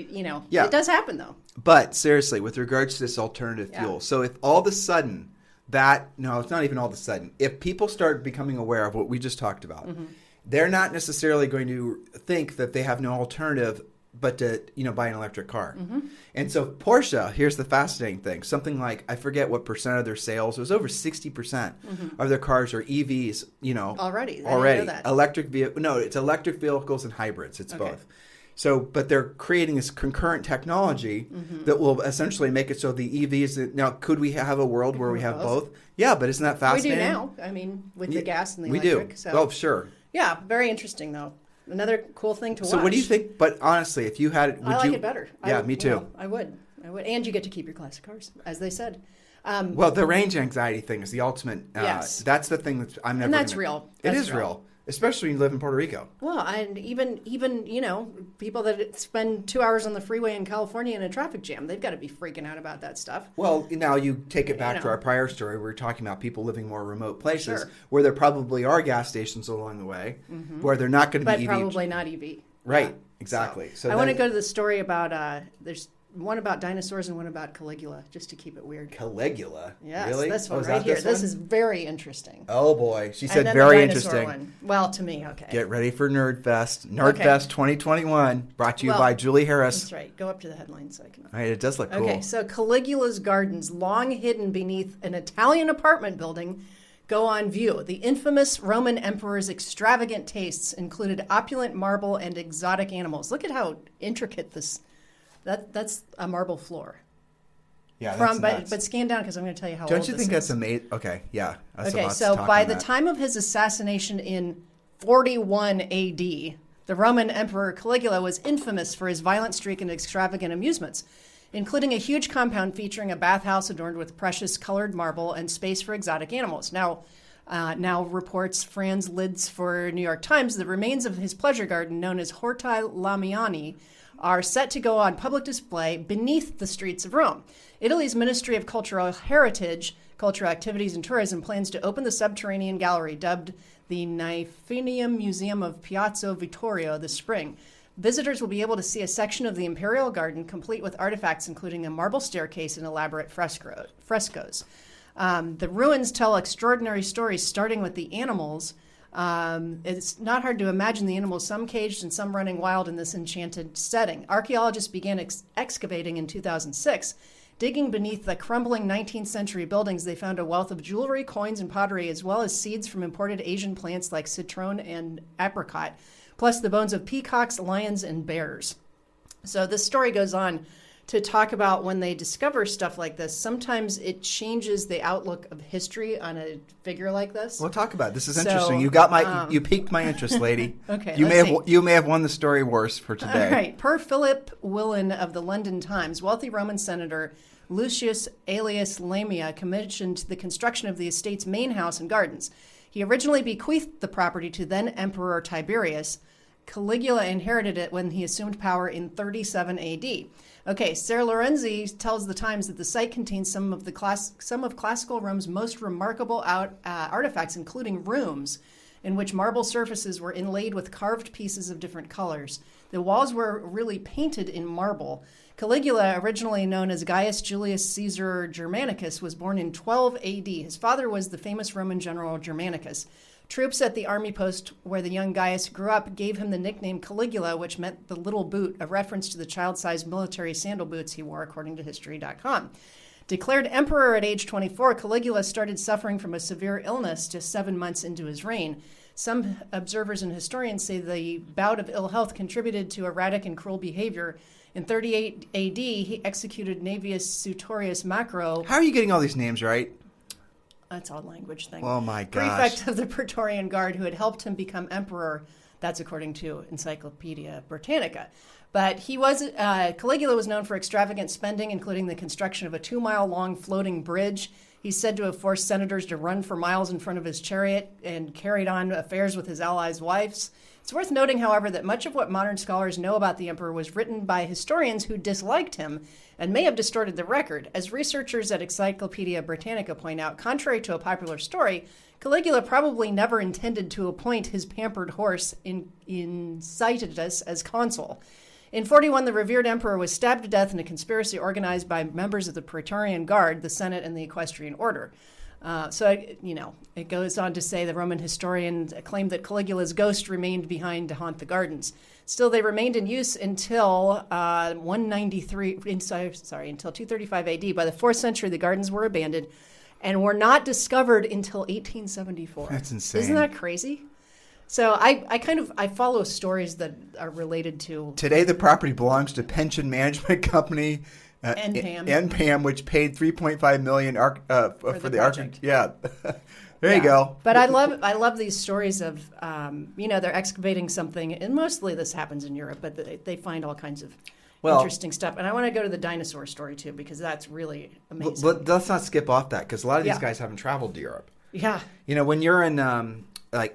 Yeah. it does happen though. But seriously, with regards to this alternative Yeah. fuel, so if all of a sudden it's not even all of a sudden. If people start becoming aware of what we just talked about, they're not necessarily going to think that they have no alternative but to, buy an electric car. And so Porsche, here's the fascinating thing. Something like, I forget what percent of their sales, it was over 60% of their cars are EVs, Already. I already. didn't know that. It's electric vehicles and hybrids. It's both. So, but they're creating this concurrent technology that will essentially make it so the EVs. Now, could we have a world where we have both? Yeah, but isn't that We fascinating? do now. I mean, with the gas and the we electric. do. So, Oh, sure. yeah, very interesting though. Another cool thing to watch. So, what do you think? But honestly, if you had it, would I like you? it better. Yeah, me too. I would. And you get to keep your classic cars, as they said. Well, the range anxiety thing is the ultimate. Yes. That's the thing that I'm never. And that's gonna- real. It That's is real, especially when you live in Puerto Rico. Well, and even people that spend 2 hours on the freeway in California in a traffic jam, they've got to be freaking out about that stuff. Well, now you take it back to know. our prior story. We were talking about people living more remote places Sure. where there probably are gas stations along the way where they're not going to But be EV. probably not EV. Right, Yeah. exactly. So I want to then- go to the story about there's one about dinosaurs and one about Caligula, just to keep it weird. Caligula. Yes, Really? this Oh, one is right that here. This This one? is very interesting. Oh boy, she And said then very the dinosaur interesting. one. Well, to me, okay. Get ready for Nerd Fest. Nerd Okay. Fest 2021, brought to you Well, by Julie Harris. That's right. Go up to the headline so I can. All right, it does look cool. Okay, so Caligula's gardens, long hidden beneath an Italian apartment building, go on view. The infamous Roman emperor's extravagant tastes included opulent marble and exotic animals. Look at how intricate this. That's a marble floor. Yeah, that's nuts. But scan down because I'm going to tell you how Don't old you this think is. that's amazing? Okay, yeah. That's Okay, lots to so talk by on the that. time of his assassination in 41 AD, the Roman Emperor Caligula was infamous for his violent streak and extravagant amusements, including a huge compound featuring a bathhouse adorned with precious colored marble and space for exotic animals. Now reports Franz Lids for New York Times, the remains of his pleasure garden, known as Horti Lamiani, are set to go on public display beneath the streets of Rome. Italy's Ministry of Cultural Heritage, Cultural Activities and Tourism plans to open the subterranean gallery dubbed the Nymphaeum Museum of Piazza Vittorio this spring. Visitors will be able to see a section of the Imperial Garden complete with artifacts including a marble staircase and elaborate frescoes. The ruins tell extraordinary stories, starting with the animals. It's not hard to imagine the animals, some caged and some running wild in this enchanted setting. Archaeologists began excavating in 2006. Digging beneath the crumbling 19th century buildings, they found a wealth of jewelry, coins, and pottery, as well as seeds from imported Asian plants like citron and apricot, plus the bones of peacocks, lions, and bears. So this story goes on to talk about when they discover stuff like this, sometimes it changes the outlook of history on a figure like this. We'll talk about it. This is So, interesting. You got my you piqued my interest, lady. Okay, You let's you may have won the story worse for today. All right. Per Philip Willen of the London Times, wealthy Roman senator Lucius Aelius Lamia commissioned the construction of the estate's main house and gardens. He originally bequeathed the property to then Emperor Tiberius. Caligula inherited it when he assumed power in 37 AD. Okay, Sarah Lorenzi tells the Times that the site contains some of classical Rome's most remarkable artifacts, including rooms in which marble surfaces were inlaid with carved pieces of different colors. The walls were really painted in marble. Caligula, originally known as Gaius Julius Caesar Germanicus, was born in 12 AD. His father was the famous Roman general Germanicus. Troops at the army post where the young Gaius grew up gave him the nickname Caligula, which meant the little boot, a reference to the child-sized military sandal boots he wore, according to History.com. Declared emperor at age 24, Caligula started suffering from a severe illness just 7 months into his reign. Some observers and historians say the bout of ill health contributed to erratic and cruel behavior. In 38 AD, he executed Navius Sutorius Macro. How are you getting all these names right? That's all language thing. Oh my gosh. Prefect of the Praetorian Guard who had helped him become emperor. That's according to Encyclopedia Britannica. But Caligula was known for extravagant spending, including the construction of a 2-mile-long floating bridge. He's said to have forced senators to run for miles in front of his chariot and carried on affairs with his allies' wives. It's worth noting, however, that much of what modern scholars know about the emperor was written by historians who disliked him and may have distorted the record. As researchers at Encyclopedia Britannica point out, contrary to a popular story, Caligula probably never intended to appoint his pampered horse Incitatus as consul. In 41, the revered emperor was stabbed to death in a conspiracy organized by members of the Praetorian Guard, the Senate, and the Equestrian Order. It goes on to say the Roman historian claimed that Caligula's ghost remained behind to haunt the gardens. Still, they remained in use until 235 AD. By the 4th century, the gardens were abandoned and were not discovered until 1874. That's insane. Isn't that crazy? So I follow stories that are related to... Today, the property belongs to pension management company NPAM, which paid $3.5 million for the architect. Yeah. There you go. But I love these stories of, they're excavating something, and mostly this happens in Europe, but they find all kinds of interesting stuff. And I want to go to the dinosaur story, too, because that's really amazing. But let's not skip off that, because a lot of these guys haven't traveled to Europe. Yeah. When you're in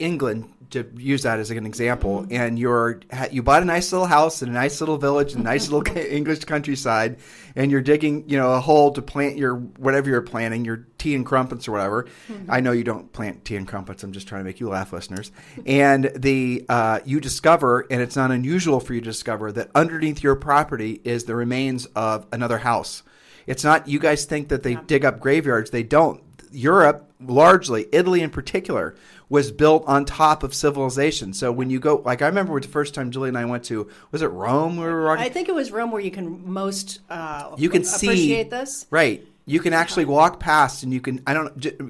England, to use that as an example, and you bought a nice little house in a nice little village in a nice little English countryside, and you're digging a hole to plant your whatever you're planting, your tea and crumpets or whatever. I know you don't plant tea and crumpets. I'm just trying to make you laugh, listeners. And you discover, and it's not unusual for you to discover, that underneath your property is the remains of another house. It's not, you guys think that they dig up graveyards. They don't. Europe, largely, Italy in particular, was built on top of civilization. So when you go, I remember the first time Julie and I went to, was it Rome? I think it was Rome where you can most appreciate this. Right. You can actually walk past and you can,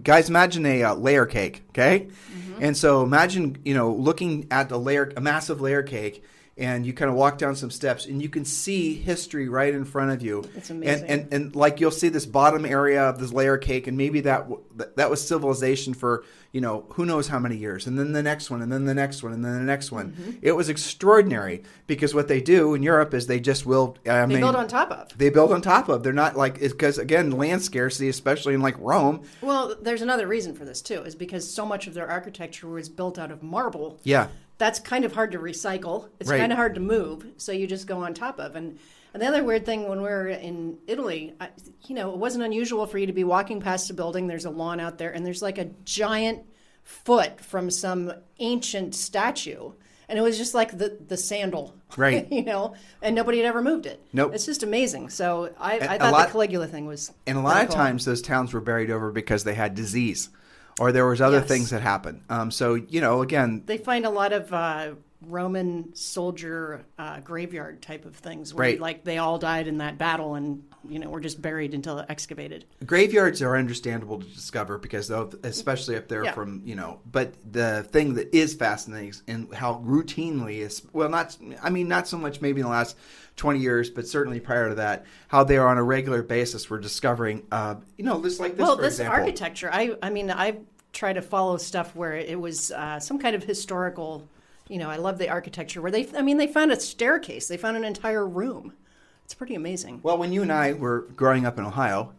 guys, imagine a layer cake, okay? Mm-hmm. And so imagine, looking at a massive layer cake, and you kind of walk down some steps, and you can see history right in front of you. It's amazing. And you'll see this bottom area of this layer cake, and maybe that was civilization for, who knows how many years. And then the next one, and then the next one, and then the next one. Mm-hmm. It was extraordinary, because what they do in Europe is they just will... They build on top of. They build on top of. They're not because, again, land scarcity, especially in Rome. Well, there's another reason for this, too, is because so much of their architecture was built out of marble. Yeah. That's kind of hard to recycle. It's kind of hard to move, so you just go on top of. And the other weird thing, when we were in Italy, it wasn't unusual for you to be walking past a building. There's a lawn out there, and there's a giant foot from some ancient statue. And it was just like the sandal, right? And nobody had ever moved it. Nope. It's just amazing. So I thought the Caligula thing was... And a lot of times those towns were buried over because they had disease. Or there was other things that happened. Again... They find a lot of Roman soldier graveyard type of things. Where, they all died in that battle and, were just buried until excavated. Graveyards are understandable to discover because, especially up there from, But the thing that is fascinating is in how routinely not so much maybe in the last 20 years, but certainly prior to that, how they are on a regular basis. We're discovering, this like this, for this example. Architecture, I try to follow stuff where it was some kind of historical, I love the architecture where they found a staircase. They found an entire room. It's pretty amazing. Well, when you and I were growing up in Ohio,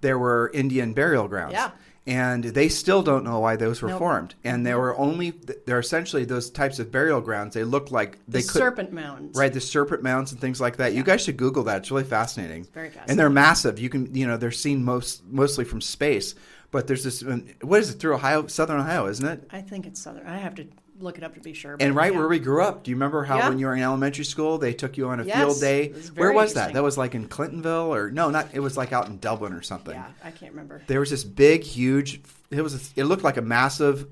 there were Indian burial grounds. Yeah. And they still don't know why those were formed. And they're essentially those types of burial grounds. They look like serpent mounds. Right, the serpent mounds and things like that. Yeah. You guys should Google that. It's really fascinating. It's very fascinating. And they're massive. You can, they're seen mostly from space. But there's this, what is it, through Ohio, southern Ohio, isn't it? I think it's southern. I have to look it up to be sure. And where we grew up, do you remember how when you were in elementary school, they took you on a field day? Where was that? That was in Clintonville it was out in Dublin or something. Yeah, I can't remember. There was this big, huge, it looked like a massive,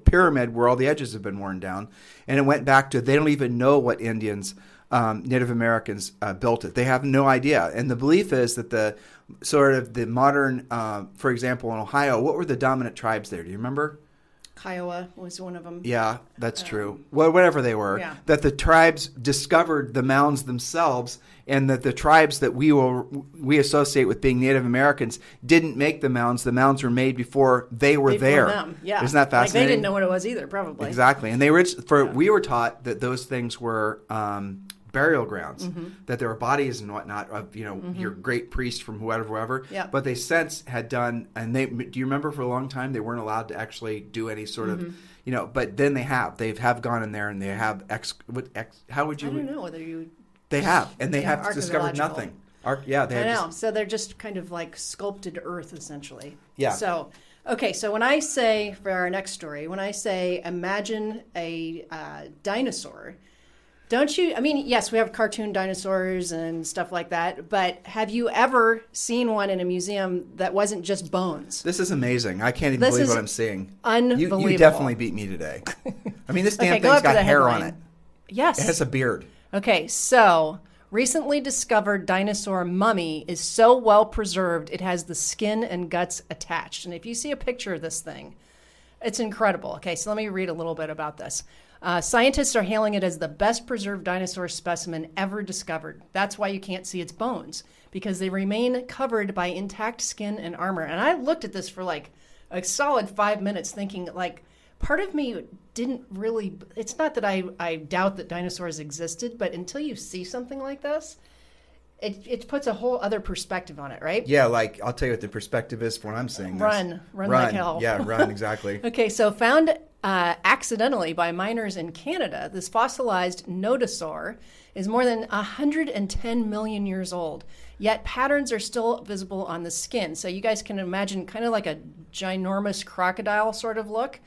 pyramid where all the edges have been worn down. And it went back to, they don't even know what Indians, Native Americans built it. They have no idea. And the belief is that the modern, for example, in Ohio, what were the dominant tribes there? Do you remember? Kiowa was one of them. Yeah, that's true. Well, whatever they were, Yeah. that the tribes discovered the mounds themselves, and that the tribes that we associate with being Native Americans didn't make the mounds. The mounds were made before they were there. Them. Yeah. Isn't that fascinating? Like they didn't know what it was either, probably. Exactly. And we were taught that those things were burial grounds, that there were bodies and whatnot of your great priest from whoever. Yeah. But they since had done, and do you remember for a long time they weren't allowed to actually do any sort of, but then they have gone in there and they have how would you? I don't know whether you. They have, and they have discovered archaeological. nothing. They I have know. So they're just kind of like sculpted earth, essentially. Yeah. So, okay. So when I say, for our next story, when I say imagine a dinosaur, don't you? I mean, yes, we have cartoon dinosaurs and stuff like that, but have you ever seen one in a museum that wasn't just bones? This is amazing. I can't even believe what I'm seeing. Unbelievable. You definitely beat me today. I mean, this damn go thing's up to got the hair on headline. it. Yes. It has a beard. Okay, so recently discovered dinosaur mummy is so well preserved it has the skin and guts attached. And if you see a picture of this thing, it's incredible. Okay, so let me read a little bit about this. Scientists are hailing it as the best preserved dinosaur specimen ever discovered. That's why you can't see its bones, because they remain covered by intact skin and armor. And I looked at this for like a solid 5 minutes thinking, like, part of me didn't really, it's not that I doubt that dinosaurs existed, but until you see something like this, it puts a whole other perspective on it, right? Yeah, like, I'll tell you what the perspective is for when I'm seeing this. Run like hell. Yeah, run, exactly. Okay, so found accidentally by miners in Canada, this fossilized nodosaur is more than 110 million years old, yet patterns are still visible on the skin. So you guys can imagine kind of like a ginormous crocodile sort of look.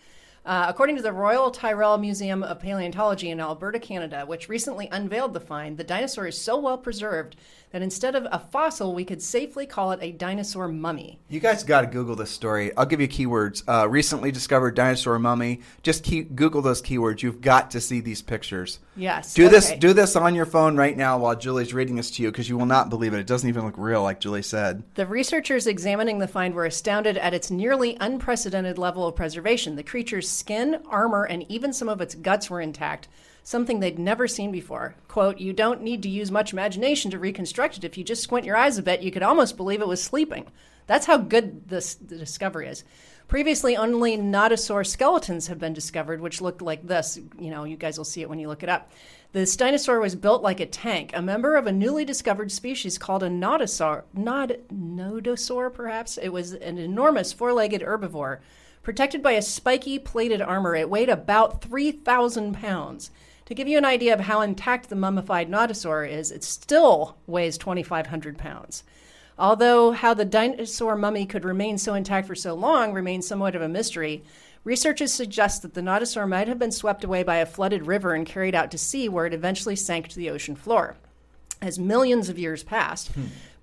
According to the Royal Tyrrell Museum of Paleontology in Alberta, Canada, which recently unveiled the find, the dinosaur is so well preserved that instead of a fossil, we could safely call it a dinosaur mummy. You guys got to Google this story. I'll give you keywords. Recently discovered dinosaur mummy. Just Google those keywords. You've got to see these pictures. Yes. Do this on your phone right now while Julie's reading this to you, because you will not believe it. It doesn't even look real, like Julie said. The researchers examining the find were astounded at its nearly unprecedented level of preservation. The creature's skin, armor, and even some of its guts were intact, something they'd never seen before. Quote, "You don't need to use much imagination to reconstruct it. If you just squint your eyes a bit, you could almost believe it was sleeping." That's how good the discovery is. Previously, only nodosaur skeletons have been discovered, which look like this. You guys will see it when you look it up. This dinosaur was built like a tank, a member of a newly discovered species called a nodosaur, perhaps. It was an enormous four-legged herbivore. Protected by a spiky plated armor, it weighed about 3,000 pounds. To give you an idea of how intact the mummified nodosaur is, it still weighs 2,500 pounds. Although how the dinosaur mummy could remain so intact for so long remains somewhat of a mystery, researchers suggest that the nodosaur might have been swept away by a flooded river and carried out to sea, where it eventually sank to the ocean floor. As millions of years passed,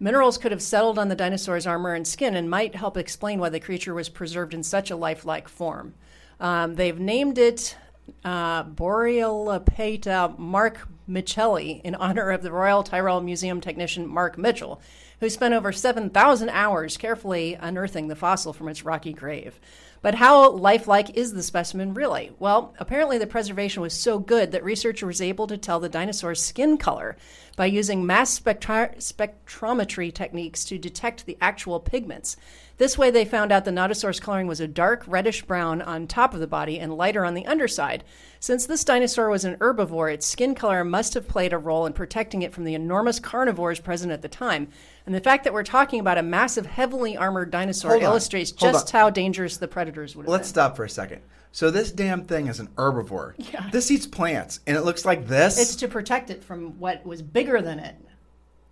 minerals could have settled on the dinosaur's armor and skin and might help explain why the creature was preserved in such a lifelike form. They've named it Borealepata Mark Michelli in honor of the Royal Tyrrell Museum technician Mark Mitchell, who spent over 7,000 hours carefully unearthing the fossil from its rocky grave. But how lifelike is the specimen really? Well, apparently the preservation was so good that researchers was able to tell the dinosaur's skin color by using mass spectrometry techniques to detect the actual pigments. This way they found out the nodosaur's coloring was a dark reddish brown on top of the body and lighter on the underside. Since this dinosaur was an herbivore, its skin color must have played a role in protecting it from the enormous carnivores present at the time. And the fact that we're talking about a massive, heavily armored dinosaur illustrates just how dangerous the predators would have been. Let's stop for a second. So this damn thing is an herbivore. Yeah. This eats plants, and it looks like this? It's to protect it from what was bigger than it.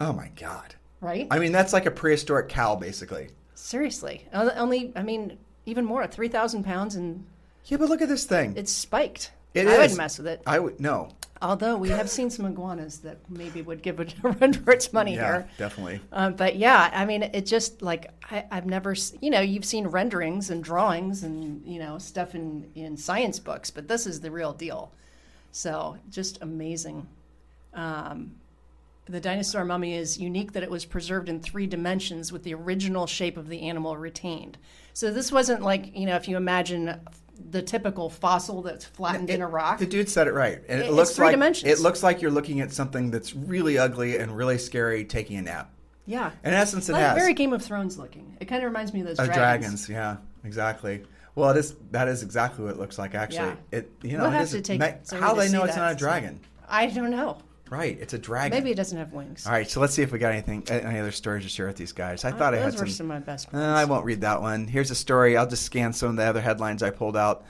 Oh, my God. Right? I mean, that's like a prehistoric cow, basically. Seriously. Even more, 3,000 pounds, and Yeah, but look at this thing. it's spiked. It I is. wouldn't mess with it. I would, no. Although we have seen some iguanas that maybe would give it a run for its money Yeah, here. definitely. But yeah, I mean, it just like I've never, you've seen renderings and drawings and, stuff in science books, but this is the real deal. So just amazing. The dinosaur mummy is unique that it was preserved in 3 dimensions with the original shape of the animal retained. So this wasn't like, if you imagine, the typical fossil that's flattened in a rock. The dude said it right. And It's looks three like dimensions. it looks like you're looking at something that's really ugly and really scary taking a nap. Yeah. In essence, it like has. very Game of Thrones looking. It kind of reminds me of those dragons. Dragons, yeah, exactly. Well, that is exactly what it looks like, actually. Yeah. We'll have to take how do they know it's that. not a dragon? I don't know. Right, it's a dragon. Maybe it doesn't have wings. All right, so let's see if we got any other stories to share with these guys. I thought I had Those were some of my best ones. I won't read that one. Here's a story. I'll just scan some of the other headlines I pulled out.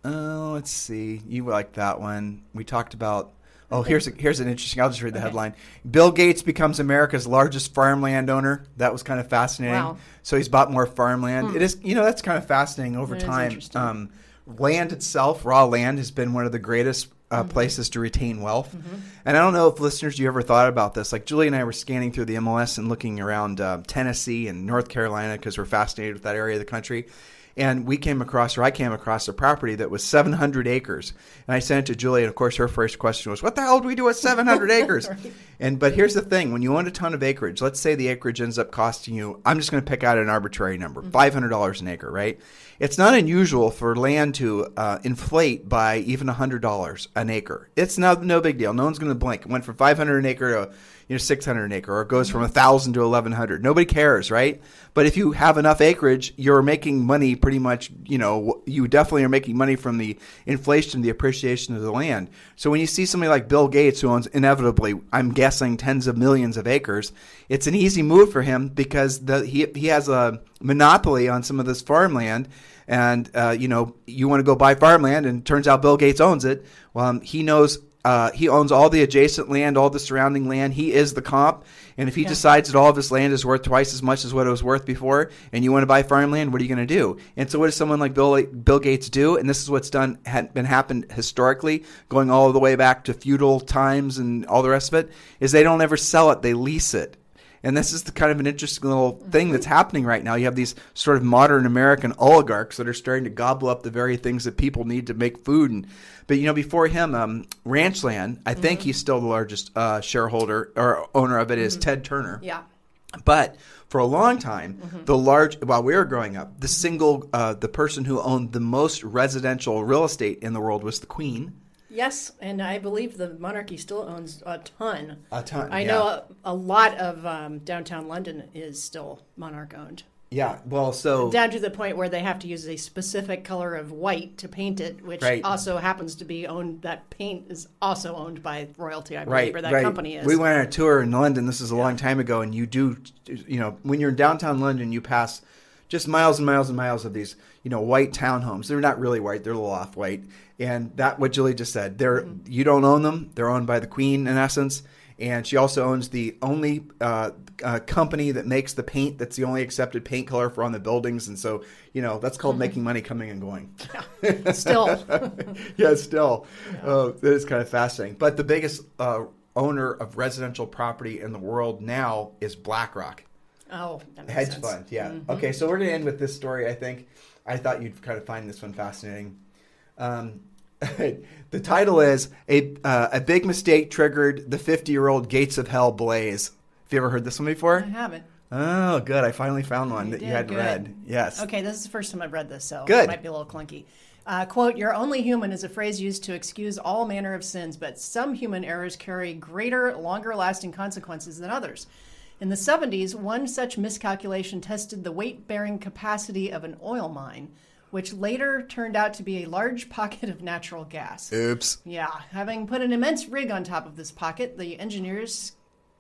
Let's see. You like that one. We talked about... Oh, here's an interesting... I'll just read the headline. Bill Gates becomes America's largest farmland owner. That was kind of fascinating. Wow. So he's bought more farmland. It is, that's kind of fascinating over It is time. interesting. Land itself, raw land, has been one of the greatest places to retain wealth. And I don't know if listeners, you ever thought about this. Like Julie and I were scanning through the MLS and looking around Tennessee and North Carolina because we're fascinated with that area of the country. And I came across a property that was 700 acres. And I sent it to Julie, and of course her first question was, what the hell do we do with 700 acres? Right. But here's the thing. When you own a ton of acreage, let's say the acreage ends up costing you, I'm just going to pick out an arbitrary number, $500 an acre, right? It's not unusual for land to inflate by even $100 an acre. It's no big deal. No one's going to blink. It went from 500 an acre to 600 an acre, or it goes from 1,000 to 1,100. Nobody cares, right? But if you have enough acreage, you're making money pretty much, you definitely are making money from the inflation, the appreciation of the land. So when you see somebody like Bill Gates, who owns inevitably, I'm guessing, tens of millions of acres, it's an easy move for him because he has a monopoly on some of this farmland. And, you want to go buy farmland, and it turns out Bill Gates owns it. Well, he knows he owns all the adjacent land, all the surrounding land. He is the comp. And if he decides that all of his land is worth twice as much as what it was worth before, and you want to buy farmland, what are you going to do? And so what does someone like Bill Gates do? And this is what's happened historically, going all the way back to feudal times and all the rest of it, is they don't ever sell it. They lease it. And this is the kind of an interesting little thing that's happening right now. You have these sort of modern American oligarchs that are starting to gobble up the very things that people need to make food. But before him, Ranchland, I think he's still the largest shareholder or owner of it is Ted Turner. Yeah. But for a long time, while we were growing up, the person who owned the most residential real estate in the world was the Queen. Yes, and I believe the monarchy still owns a ton. I yeah. know a lot of downtown London is still monarch-owned. Yeah, well, so... Down to the point where they have to use a specific color of white to paint it, which also happens to be owned, that paint is also owned by royalty, I believe, or that company is. We went on a tour in London, this is a long time ago, and you do, when you're in downtown London, you pass just miles and miles and miles of these, white townhomes. They're not really white, they're a little off-white. And that, what Julie just said, you don't own them. They're owned by the Queen, in essence. And she also owns the only company that makes the paint that's the only accepted paint color for on the buildings. And so, that's called making money coming and going. Yeah. Still. Yeah, still. Yeah. That is kind of fascinating. But the biggest owner of residential property in the world now is BlackRock. Oh, that makes Hedge sense. fund, yeah. Okay, so we're going to end with this story, I think. I thought you'd kind of find this one fascinating. The title is a big mistake triggered the 50-year-old gates of hell blaze. Have you ever heard this one before? I haven't. Oh, good. I finally found one you hadn't read. Yes. Okay, this is the first time I've read this, so good. It might be a little clunky. Quote, "You're only human" is a phrase used to excuse all manner of sins, but some human errors carry greater, longer-lasting consequences than others. In the 70s, one such miscalculation tested the weight-bearing capacity of an oil mine, which later turned out to be a large pocket of natural gas. Oops. Yeah. Having put an immense rig on top of this pocket, the engineers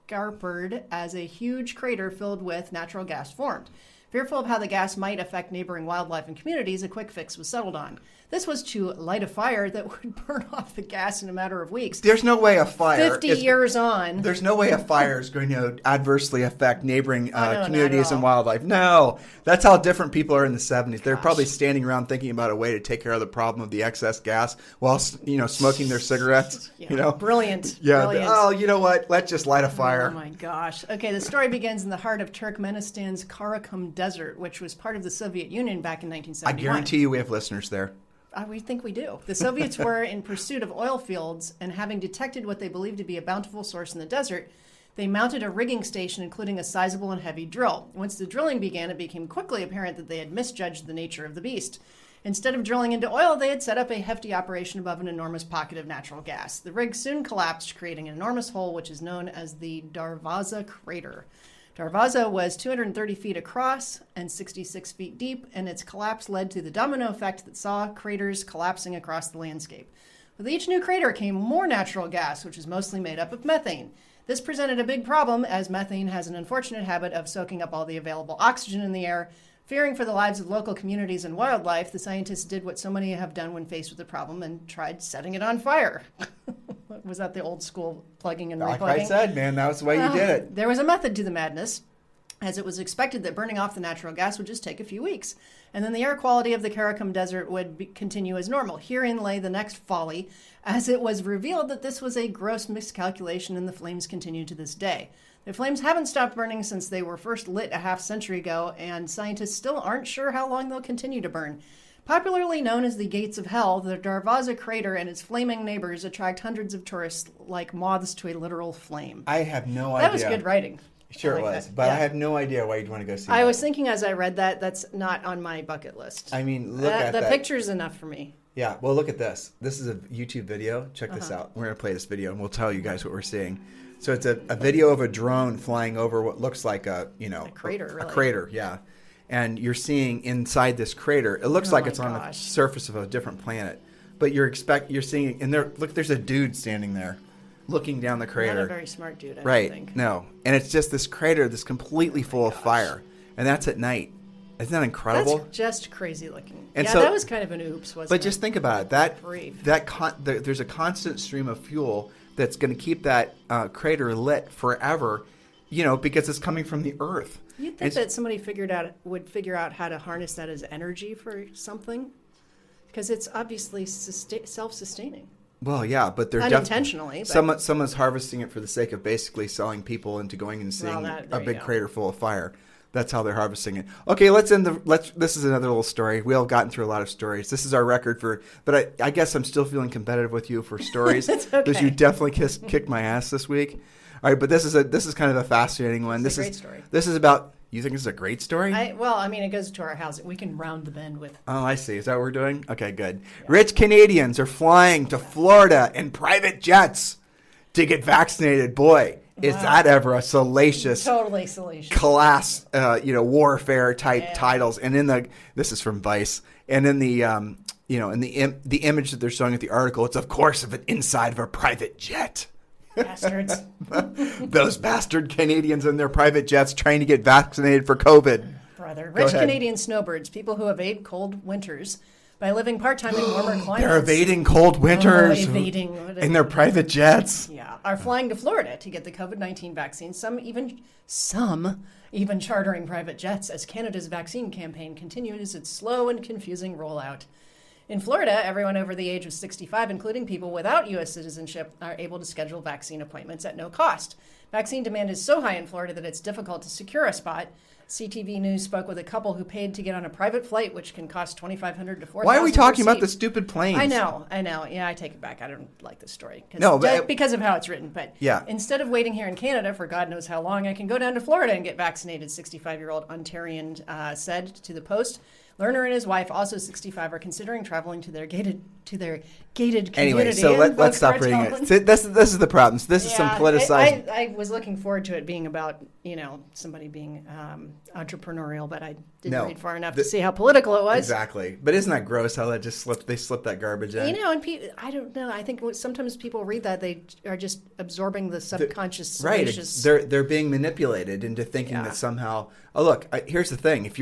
scarpered as a huge crater filled with natural gas formed. Fearful of how the gas might affect neighboring wildlife and communities, a quick fix was settled on. This was to light a fire that would burn off the gas in a matter of weeks. There's no way a fire... 50 years on. There's no way a fire is going to adversely affect neighboring communities and wildlife. No. That's how different people are in the 70s. They're probably standing around thinking about a way to take care of the problem of the excess gas while, smoking their cigarettes. Yeah. Brilliant. Yeah. Brilliant. Oh, you know what? Let's just light a fire. Oh, my gosh. Okay, the story begins in the heart of Turkmenistan's Karakum Desert, which was part of the Soviet Union back in 1971. I guarantee you we have listeners there. We think we do. The Soviets were in pursuit of oil fields, and having detected what they believed to be a bountiful source in the desert, they mounted a rigging station, including a sizable and heavy drill. Once the drilling began, it became quickly apparent that they had misjudged the nature of the beast. Instead of drilling into oil, they had set up a hefty operation above an enormous pocket of natural gas. The rig soon collapsed, creating an enormous hole, which is known as the Darvaza crater. Darvaza was 230 feet across and 66 feet deep, and its collapse led to the domino effect that saw craters collapsing across the landscape. With each new crater came more natural gas, which is mostly made up of methane. This presented a big problem, as methane has an unfortunate habit of soaking up all the available oxygen in the air. Fearing for the lives of local communities and wildlife, the scientists did what so many have done when faced with a problem and tried setting it on fire. Was that the old school plugging and replugging? Like I said, man, that was the way you did it. There was a method to the madness, as it was expected that burning off the natural gas would just take a few weeks, and then the air quality of the Karakum Desert would continue as normal. Herein lay the next folly, as it was revealed that this was a gross miscalculation and the flames continue to this day. The flames haven't stopped burning since they were first lit a half-century ago, and scientists still aren't sure how long they'll continue to burn. Popularly known as the Gates of Hell, the Darvaza crater and its flaming neighbors attract hundreds of tourists like moths to a literal flame. I have no idea. That was good writing. Sure it was, but I have no idea why you'd want to go see that. I was thinking as I read that, that's not on my bucket list. I mean, look at that. The that. picture's enough for me. Yeah, well, look at this. This is a YouTube video. Check this out. We're going to play this video, and we'll tell you guys what we're seeing. So it's a video of a drone flying over what looks like a crater, really. A crater, yeah. And you're seeing inside this crater, it looks like it's on the surface of a different planet. But you're seeing, and there's a dude standing there looking down the crater. Not a very smart dude, I right, don't think. No. And it's just this crater that's completely full of fire. And that's at night. Isn't that incredible? That's just crazy looking. And yeah, so, that was kind of an oops, wasn't it? But just think about it. There's a constant stream of fuel that's going to keep that crater lit forever, because it's coming from the earth. You'd think that somebody would figure out how to harness that as energy for something, because it's obviously self-sustaining. Well, yeah, but they're unintentionally. Someone's harvesting it for the sake of basically selling people into going and seeing a big crater full of fire. That's how they're harvesting it. Okay, this is another little story. We all gotten through a lot of stories. This is our record but I guess I'm still feeling competitive with you for stories. It's okay. Because you definitely kicked my ass this week. All right, but this is kind of a fascinating one. It's a great story. This is about, you think this is a great story? It goes to our house. We can round the bend with. Oh, I see. Is that what we're doing? Okay, good. Yeah. Rich Canadians are flying to Florida in private jets to get vaccinated. Boy. Is that ever a salacious, totally salacious class, warfare type titles? And this is from Vice, and in the the image that they're showing at the article, it's of course inside of a private jet. Bastards. Those bastard Canadians in their private jets trying to get vaccinated for COVID. Brother, rich Canadian snowbirds, people who evade cold winters by living part-time in warmer climates. They're evading cold winters in their private jets. Yeah, are flying to Florida to get the COVID-19 vaccine. Some even chartering private jets as Canada's vaccine campaign continues its slow and confusing rollout. In Florida, everyone over the age of 65, including people without U.S. citizenship, are able to schedule vaccine appointments at no cost. Vaccine demand is so high in Florida that it's difficult to secure a spot. CTV News spoke with a couple who paid to get on a private flight, which can cost $2,500 to $4,000. Why are we talking about the stupid planes? I know. Yeah, I take it back. I don't like this story. Because of how it's written. But yeah. Instead of waiting here in Canada for God knows how long, I can go down to Florida and get vaccinated, 65-year-old Ontarian said to the Post. Lerner and his wife, also 65, are considering traveling to their gated community. Anyway, so let's stop reading it. This is the problem. This is some politicized. I was looking forward to it being about somebody being entrepreneurial, but I didn't read far enough to see how political it was. Exactly, but isn't that gross how they slipped that garbage in? And I don't know. I think sometimes people read that they are just absorbing the subconscious. Salacious. Right, they're being manipulated into thinking that somehow. Oh, look, here's the thing: if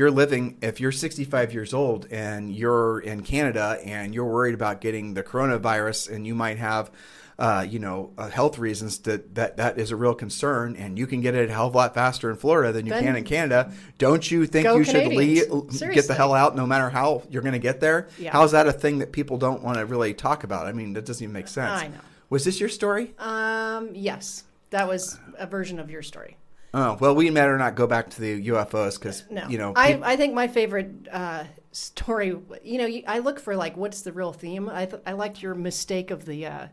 you're 65 years old and you're in Canada and you're worried about getting the coronavirus and you might have health reasons that is a real concern, and you can get it a hell of a lot faster in Florida than you can in Canada. Don't you think you should get the hell out no matter how you're going to get there? Yeah. How is that a thing that people don't want to really talk about? I mean, that doesn't even make sense. I know. Was this your story? Yes. That was a version of your story. Oh, well, we better not go back to the UFOs because, I think my favorite story, I look for, what's the real theme? I liked your mistake of the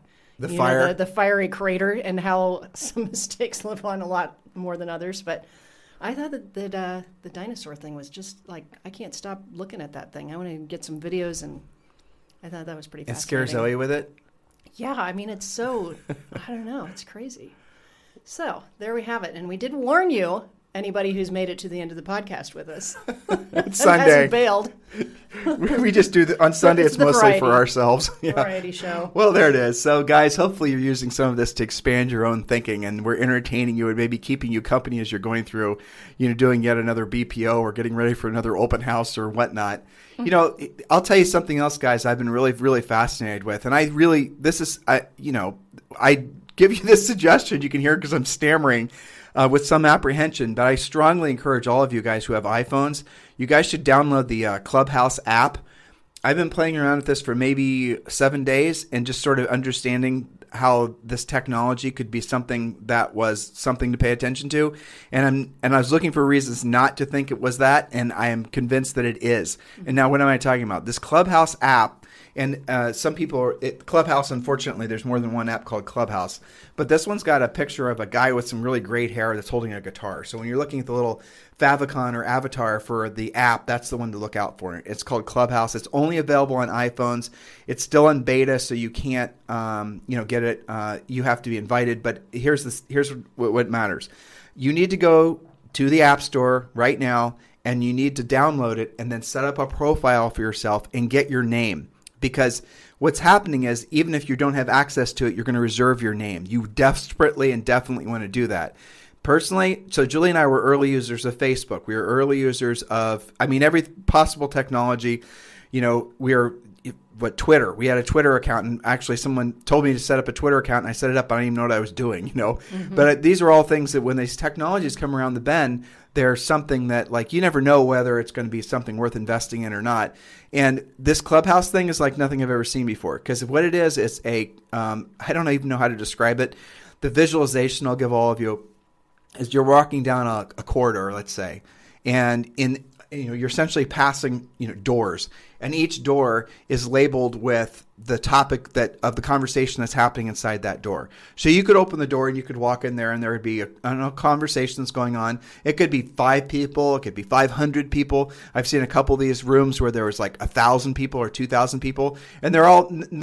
fire, the fiery crater, and how some mistakes live on a lot more than others. But I thought that the dinosaur thing was just like, I can't stop looking at that thing. I want to get some videos, and I thought that was pretty And fascinating. scare Zoe with it? Yeah, I mean, it's so, I don't know, it's crazy. So there we have it. And we did warn you, anybody who's made it to the end of the podcast with us. It's Sunday. Hasn't bailed. We just do on Sunday. It's mostly variety. for ourselves. Yeah. Variety show. Well, there it is. So, guys, hopefully you're using some of this to expand your own thinking, and we're entertaining you and maybe keeping you company as you're going through, doing yet another BPO or getting ready for another open house or whatnot. I'll tell you something else, guys. I've been really, really fascinated with, and I give you this suggestion. You can hear it because I'm stammering. With some apprehension, but I strongly encourage all of you guys who have iPhones, you guys should download the Clubhouse app. I've been playing around with this for maybe 7 days and just sort of understanding how this technology could be something that was something to pay attention to. And I was looking for reasons not to think it was that, and I am convinced that it is. And now what am I talking about? This Clubhouse app. And some people, Clubhouse, unfortunately, there's more than one app called Clubhouse. But this one's got a picture of a guy with some really great hair that's holding a guitar. So when you're looking at the little favicon or avatar for the app, that's the one to look out for. It's called Clubhouse. It's only available on iPhones. It's still in beta, so you can't, get it. You have to be invited. But here's what matters. You need to go to the App Store right now, and you need to download it and then set up a profile for yourself and get your name. Because what's happening is, even if you don't have access to it, you're going to reserve your name. You desperately and definitely want to do that. Personally, so Julie and I were early users of Facebook. We were early users of, every possible technology. Twitter. We had a Twitter account, and actually someone told me to set up a Twitter account, and I set it up. I don't even know what I was doing, Mm-hmm. But these are all things that when these technologies come around the bend, there's something that, like, you never know whether it's going to be something worth investing in or not. And this Clubhouse thing is like nothing I've ever seen before. Because what it is, it's I don't even know how to describe it. The visualization I'll give all of you is you're walking down a corridor, let's say, and you're essentially passing doors, and each door is labeled with the topic of the conversation that's happening inside that door. So you could open the door and you could walk in there, and there would be conversations going on. It could be 5 people, it could be 500 people. I've seen a couple of these rooms where there was like 1,000 people or 2,000 people, and they're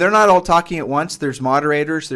not all talking at once. There's moderators.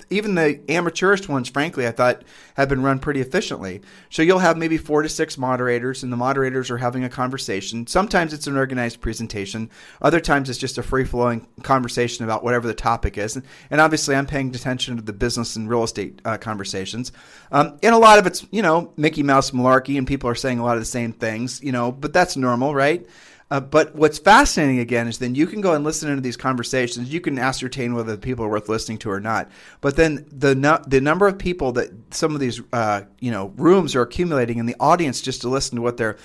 Even the amateurist ones, frankly, I thought have been run pretty efficiently. So you'll have maybe 4 to 6 moderators, and the moderators are having a conversation. Sometimes it's an organized presentation. Other times it's just a free-flowing conversation about whatever the topic is. And obviously I'm paying attention to the business and real estate conversations. And a lot of it's, Mickey Mouse malarkey, and people are saying a lot of the same things, but that's normal, right? But what's fascinating, again, is then you can go and listen into these conversations. You can ascertain whether the people are worth listening to or not. But then the number of people that some of these rooms are accumulating in the audience just to listen to what they're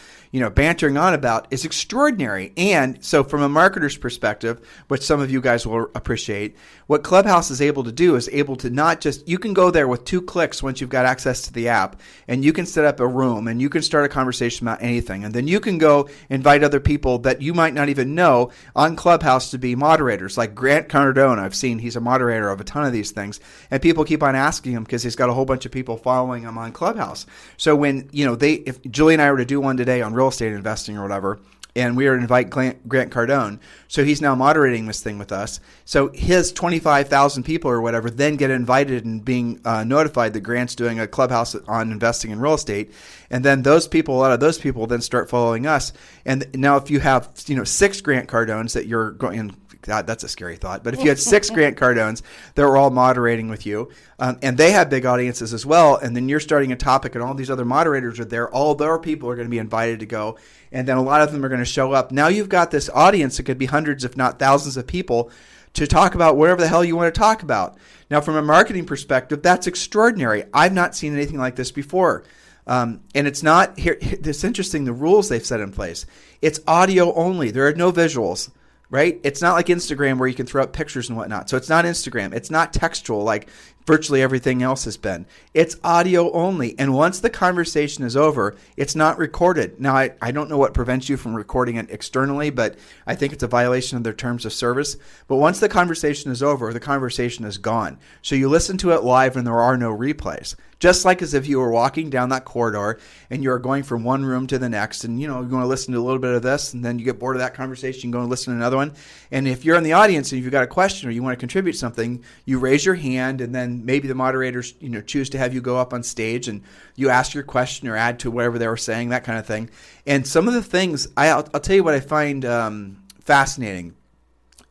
bantering on about is extraordinary. And so from a marketer's perspective, which some of you guys will appreciate, what Clubhouse is able to do is able to not just, you can go there with 2 clicks once you've got access to the app, and you can set up a room and you can start a conversation about anything. And then you can go invite other people that you might not even know on Clubhouse to be moderators. Like Grant Cardone, I've seen he's a moderator of a ton of these things, and people keep on asking him because he's got a whole bunch of people following him on Clubhouse. So when, if Julie and I were to do one today on real estate investing or whatever, and we were to invite Grant Cardone, so he's now moderating this thing with us. So his 25,000 people or whatever then get invited and being notified that Grant's doing a Clubhouse on investing in real estate. And then a lot of those people then start following us. And now if you have 6 Grant Cardones that you're going, and God, that's a scary thought. But if you had 6 Grant Cardones that were all moderating with you, and they have big audiences as well, and then you're starting a topic and all these other moderators are there, all their people are going to be invited to go, and then a lot of them are going to show up. Now you've got this audience that could be hundreds, if not thousands of people to talk about whatever the hell you want to talk about. Now, from a marketing perspective, that's extraordinary. I've not seen anything like this before. And it's not here. It's interesting, the rules they've set in place. It's audio only. There are no visuals. Right? It's not like Instagram where you can throw up pictures and whatnot. So it's not Instagram. It's not textual like virtually everything else has been. It's audio only. And once the conversation is over, it's not recorded. Now, I don't know what prevents you from recording it externally, but I think it's a violation of their terms of service. But once the conversation is over, the conversation is gone. So you listen to it live and there are no replays. just like as if you were walking down that corridor and you're going from one room to the next, and you want to listen to a little bit of this, and then you get bored of that conversation, you go and listen to another one. And if you're in the audience and you've got a question or you want to contribute something, you raise your hand, and then maybe the moderators choose to have you go up on stage and you ask your question or add to whatever they were saying, that kind of thing. And some of the things I'll tell you what I find fascinating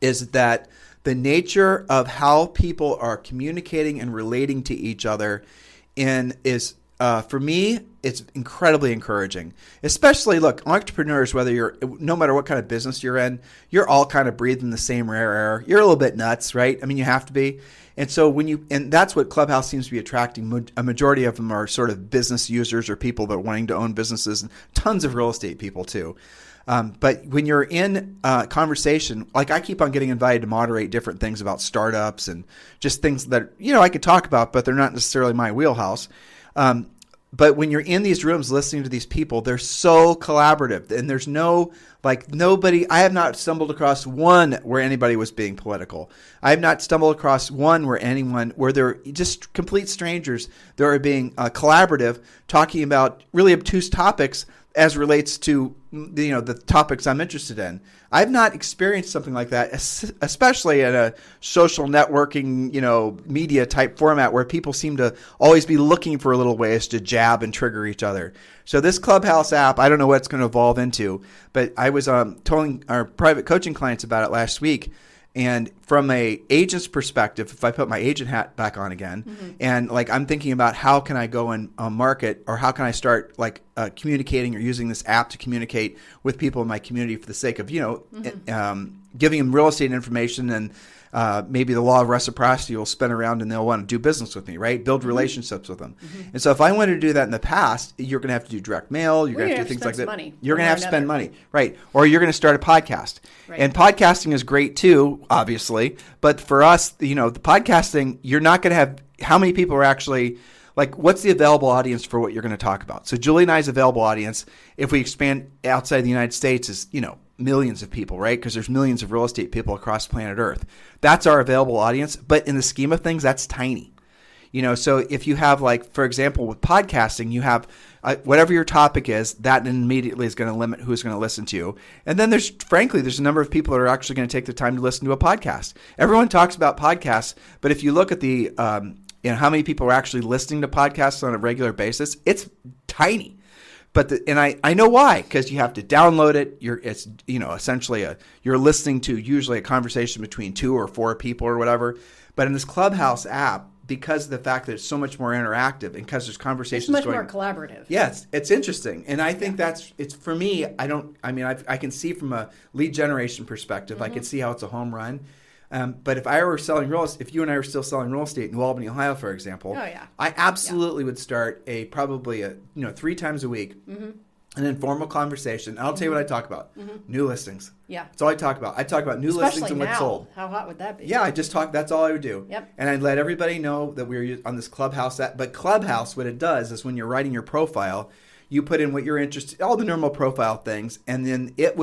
is that the nature of how people are communicating and relating to each other is for me, it's incredibly encouraging. Especially, look, entrepreneurs, no matter what kind of business you're in, you're all kind of breathing the same rare air. You're a little bit nuts, right? I mean, you have to be. And so and that's what Clubhouse seems to be attracting. A majority of them are sort of business users or people that are wanting to own businesses, and tons of real estate people too. But when you're in conversation, like I keep on getting invited to moderate different things about startups and just things that, I could talk about, but they're not necessarily my wheelhouse. But when you're in these rooms listening to these people, they're so collaborative, and there's nobody, I have not stumbled across one where anybody was being political. I have not stumbled across one where they're just complete strangers that are being collaborative, talking about really obtuse topics as relates to the topics I'm interested in. I've not experienced something like that, especially in a social networking, media type format where people seem to always be looking for little ways to jab and trigger each other. So this Clubhouse app, I don't know what it's going to evolve into, but I was telling our private coaching clients about it last week. And from a agent's perspective, if I put my agent hat back on again, and I'm thinking about how can I go and market, or how can I start communicating or using this app to communicate with people in my community for the sake of giving them real estate information, and maybe the law of reciprocity will spin around and they'll want to do business with me, right? Build relationships with them. And so if I wanted to do that in the past, you're going to have to do direct mail. You're going to have to do things like that. You're going to have to spend money, right? Or you're going to start a podcast. Right. And podcasting is great too, obviously. But for us, the podcasting, you're not going to have how many people are actually what's the available audience for what you're going to talk about? So Julie and I's available audience, if we expand outside the United States, is millions of people, right? Because there's millions of real estate people across planet Earth. That's our available audience. But in the scheme of things, that's tiny. So if you have for example, with podcasting, you have whatever your topic is, that immediately is going to limit who's going to listen to you. And then there's a number of people that are actually going to take the time to listen to a podcast. Everyone talks about podcasts, but if you look at the how many people are actually listening to podcasts on a regular basis, it's tiny. But I know why, because you have to download it. It's essentially you're listening to usually a conversation between 2 or 4 people or whatever. But in this Clubhouse app, because of the fact that it's so much more interactive and because there's conversations it's much more collaborative. Yes, it's interesting, and I think it's for me. I can see from a lead generation perspective, I can see how it's a home run. But if I were selling if you and I were still selling real estate in New Albany, Ohio, for example, I absolutely would start probably 3 times a week, an informal conversation. I'll tell you what I talk about: new listings. Yeah, that's all I talk about. I talk about new listings and what's sold. How hot would that be? Yeah, I just talk. That's all I would do. Yep. And I'd let everybody know that we were on this Clubhouse app. But Clubhouse, what it does is when you're writing your profile, you put in what you're interested, all the normal profile things, and then its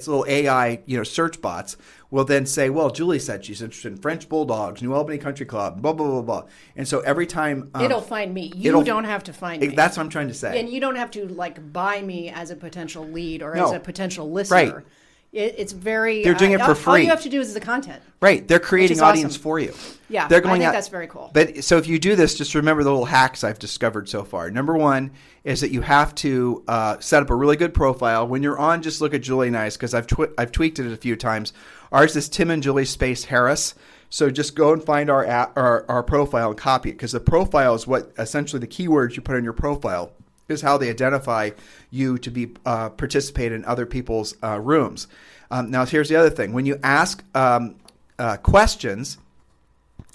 little AI, search bots will then say, well, Julie said she's interested in French Bulldogs, New Albany Country Club, blah, blah, blah, blah. And so every time... it'll find me. You don't have to find me. That's what I'm trying to say. And you don't have to buy me as a potential lead or as a potential listener. Right. It's very... They're doing it for free. All you have to do is the content. Right. They're creating audience for you. Yeah, I think that's very cool. But so if you do this, just remember the little hacks I've discovered so far. Number one is that you have to set up a really good profile. When you're on, just look at Julie and I's, because I've tweaked it a few times. Ours is Tim and Julie space Harris. So just go and find our profile and copy it, because the profile is what essentially the keywords you put in your profile is how they identify you to be participate in other people's rooms. Now, here's the other thing. When you ask questions,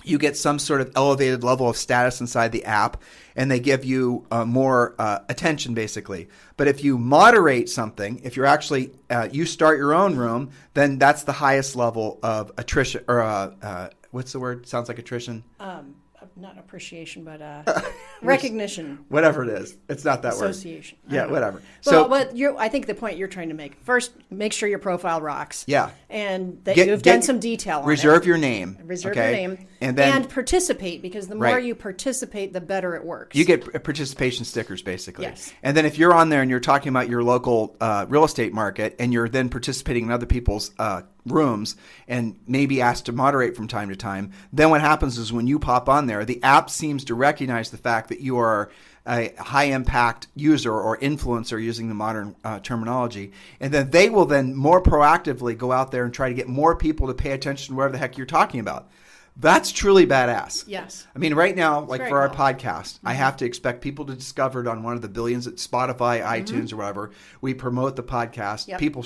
you get some sort of elevated level of status inside the app, and they give you more attention, basically. But if you moderate something, if you're actually you start your own room, then that's the highest level of attrition, or what's the word? Sounds like attrition. not appreciation, but recognition. Whatever it is. It's not that word. Association. Yeah, whatever. Well, I think the point you're trying to make, first, make sure your profile rocks. Yeah. And that you've done some detail on it. Reserve your name. Reserve your name. And participate, because the more you participate, the better it works. You get participation stickers, basically. Yes. And then if you're on there and you're talking about your local real estate market, and you're then participating in other people's rooms and maybe asked to moderate from time to time, then what happens is when you pop on there, the app seems to recognize the fact that you are a high impact user or influencer, using the modern terminology, and then they will then more proactively go out there and try to get more people to pay attention to whatever the heck you're talking about. That's truly badass. Yes. I mean, right now, like for our cool. podcast, I have to expect people to discover it on one of the billions at Spotify, iTunes, or whatever. We promote the podcast. Yep. People,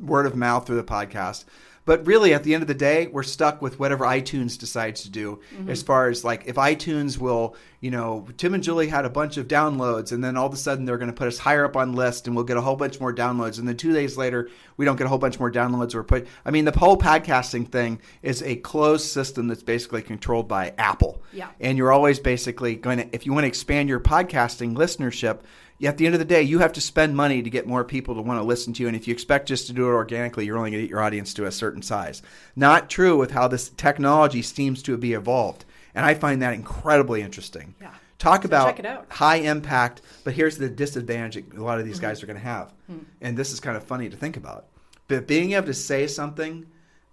word of mouth through the podcast. But really, at the end of the day, we're stuck with whatever iTunes decides to do, as far as like if iTunes will, Tim and Juli had a bunch of downloads, and then all of a sudden they're going to put us higher up on list, and we'll get a whole bunch more downloads. And then 2 days later, we don't get a whole bunch more downloads. The whole podcasting thing is a closed system that's basically controlled by Apple. Yeah. And you're always basically going to, if you want to expand your podcasting listenership, at the end of the day, you have to spend money to get more people to want to listen to you. And if you expect just to do it organically, you're only going to get your audience to a certain size. Not true with how this technology seems to be evolved. And I find that incredibly interesting. Yeah. Talk about check it out. high impact, but here's the disadvantage a lot of these guys are going to have. And this is kind of funny to think about. But being able to say something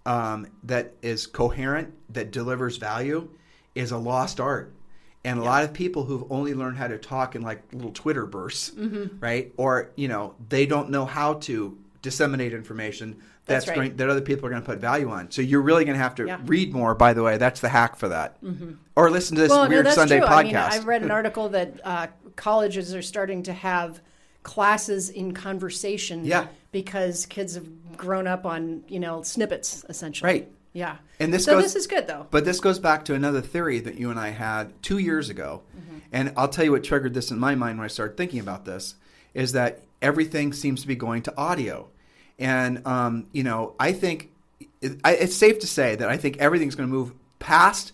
that is coherent, that delivers value, is a lost art. And a lot of people who've only learned how to talk in like little Twitter bursts, right? Or, they don't know how to disseminate information that other people are going to put value on. So you're really going to have to read more, by the way. That's the hack for that. Or listen to this weird Sunday podcast. I read an article that colleges are starting to have classes in conversation because kids have grown up on, snippets, essentially. Right. Yeah. And this is good, though. But this goes back to another theory that you and I had 2 years ago. And I'll tell you what triggered this in my mind when I started thinking about this, is that everything seems to be going to audio. And, I think it's safe to say that I think everything's going to move past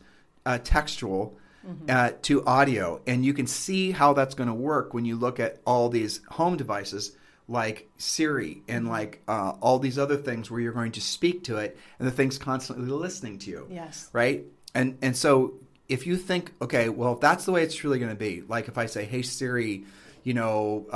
textual to audio. And you can see how that's going to work when you look at all these home devices like Siri and like all these other things where you're going to speak to it and the thing's constantly listening to you. Yes. Right? And so if you think, okay, well, if that's the way it's really going to be, like if I say, hey, Siri, turn